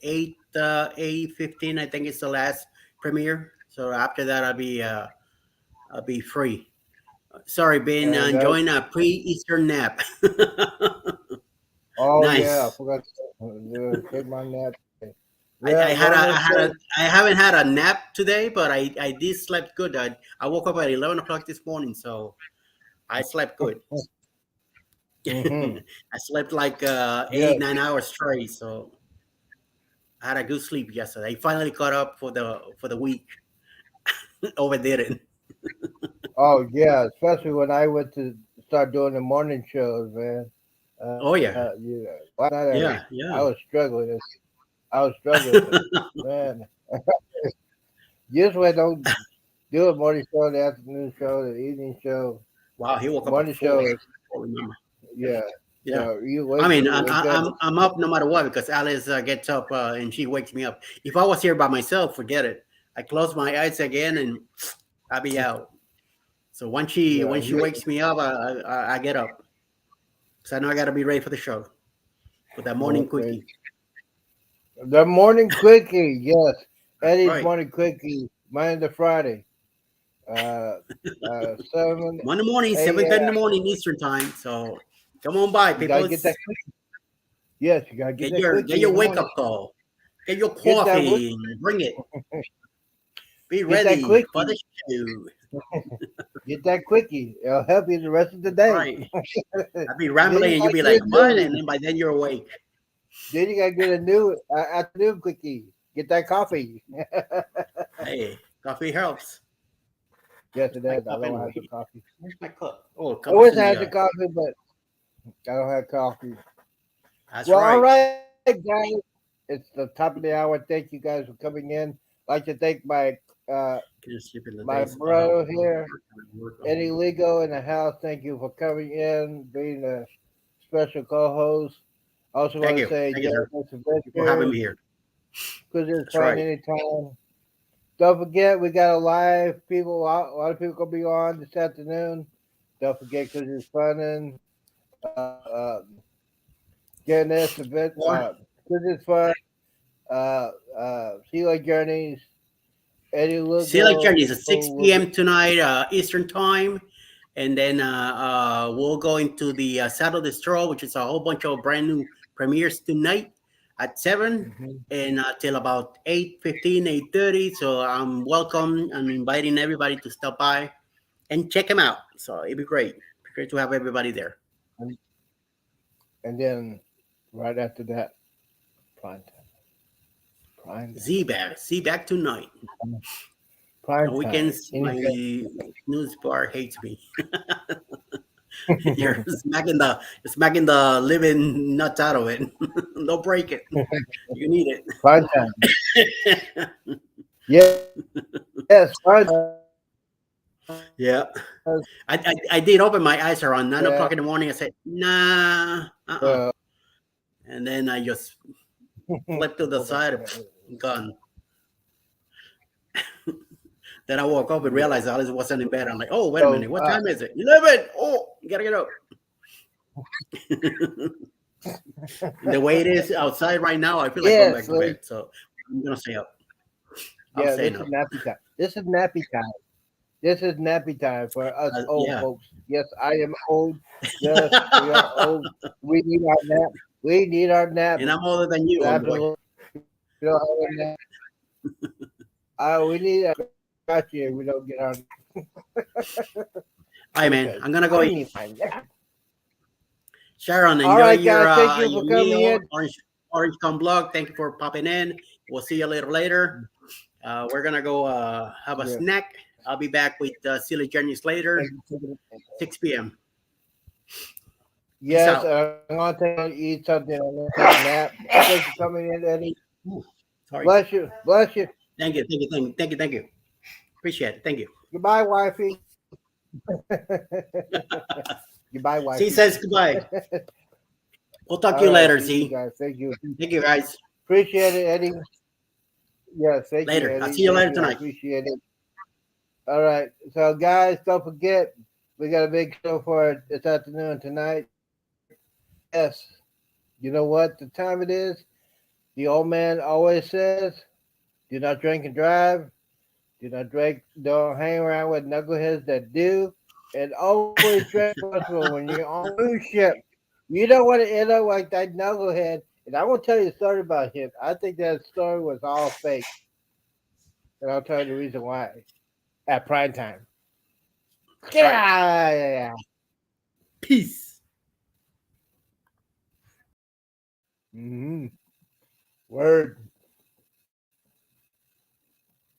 8:15. I think it's the last premiere. So after that, I'll be free. Sorry, been And that. enjoying a pre-Easter nap. Oh yeah, I Nice. forgot to take my nap. Yeah, I wellness had day. I haven't had a nap today, but I did slept good. I woke up at 11 o'clock this morning, so I slept good. Mm-hmm. I slept like Yes. 8 9 hours straight, so I had a good sleep yesterday. I finally caught up for the week. Overdid it. Oh yeah, especially when I went to start doing the morning shows, man. Oh yeah, Last night yeah, I yeah. was struggling. I was struggling, man. Usually I don't do a morning show, the afternoon show, the evening show. Wow, he woke up at Morning show 4. is I remember. yeah. Yeah. You I wake mean, you wake up. I'm up no matter what because Alice gets up and she wakes me up. If I was here by myself, forget it. I close my eyes again and I'll be out. So Yeah, when she wakes me up, I get up because I know I got to be ready for the show with that morning okay. quickie. The morning quickie, yes. Eddie's Right. morning quickie, Monday to Friday. Uh, 7 Monday morning, 7:30 in the a.m. morning Eastern time. So come on by, You gotta people. get that. Yes, you gotta get that Get quickie your in the wake morning. up call. Get your Get that coffee and bring it. Be get that ready for quickie. the show. Get that quickie. It'll help you the rest of the day. Right. I'll be Then rambling you and you'll gotta be get like, a what? new. And then by then you're awake. Then you gotta get a new afternoon quickie. Get that coffee. Hey, coffee helps. Yes, it My does. I cup don't have anyway. the coffee. Where's my cup? Oh, I cup is wish in I the had the coffee, but I don't have coffee. That's Well, all right. right, guys. It's the top of the hour. Thank you guys for coming in. I'd like to thank uh, Can you sleep in the my days? brother Work, here, work, Eddie Ligo in the house. Thank you for coming in, being a special co-host. I also Thank want to you. say, Thank you, join sir. this Thank you for having adventure me here. because it's That's fun right. anytime. Don't forget, we got a live people. A lot of people gonna be on this afternoon. Don't forget, because it's fun and getting this event. Or Because it's fun. Sea Journeys, Eddie Select Lugo, Journeys at 6 will be. p.m. tonight, Eastern Time. And then we'll go into the Saturday Stroll, which is a whole bunch of brand new premieres tonight at 7 Mhm. and till about 8:15, 8:30. So I'm welcome. I'm inviting everybody to stop by and check them out. So it'd be great. Great to have everybody there. And, and then right after that, prime time. Prime Z back tonight. time. Prime On time. weekends, my Anytime. news bar hates me. You're smacking the living nuts out of it. Don't break it. You need Prime time. it. Yes, prime time. Yeah. I did open my eyes around 9 o'clock Yeah. in the morning. I said, nah, Uh, and then I just flipped to the side, gone. Then I woke up and yeah. realized Alice wasn't in bed. I'm like, oh, wait a So, minute. What time is it? 11. Oh, you gotta get up. The way it is outside right now, I feel like going yes, back to bed. So I'm gonna stay up. I'm yeah, staying this is up. nappy time. This is nappy time. This is nappy time for us old Yeah. folks. Yes, I am old. Yes, we are old. We need our nap. We need our nap. And I'm older than you, After homeboy. we don't have a nap. We need a scratch here. We don't get our. All right, man. Okay, I'm gonna go I eat. need my nap. Sharon, All enjoy right, guys. Thank you your for coming meal. in. Orange Con Blog. Thank you for popping in. We'll see you later. We're gonna go have a Yeah. snack. I'll be back with Silly Journeys Thank later, you for the- 6 p.m. Peace Yes, out. I'm gonna eat something. I'm gonna take a nap. Thanks for coming in, Eddie. Ooh, sorry. Bless you. Bless you. Thank you. Appreciate it. Thank you. Goodbye, wifey. Goodbye, C wifey. says goodbye. We'll talk to All you right. later, See you Z. guys. Thank you. Thank you, guys. Appreciate it, Eddie. Yes, thank you, Later. I'll Eddie. see you Thank later you. I tonight. appreciate it. All right. So, guys, don't forget, we got a big show for this afternoon tonight. Yes. You know what the time it is? The old man always says, do not drink and drive. Do not drink, don't hang around with knuckleheads that do. And always drink responsible when you're on a cruise ship. You don't want to end up like that knucklehead. And I will tell you a story about him. I think that story was all fake. And I'll tell you the reason why at prime time. That's right. Yeah. Peace. Mm-hmm. Word.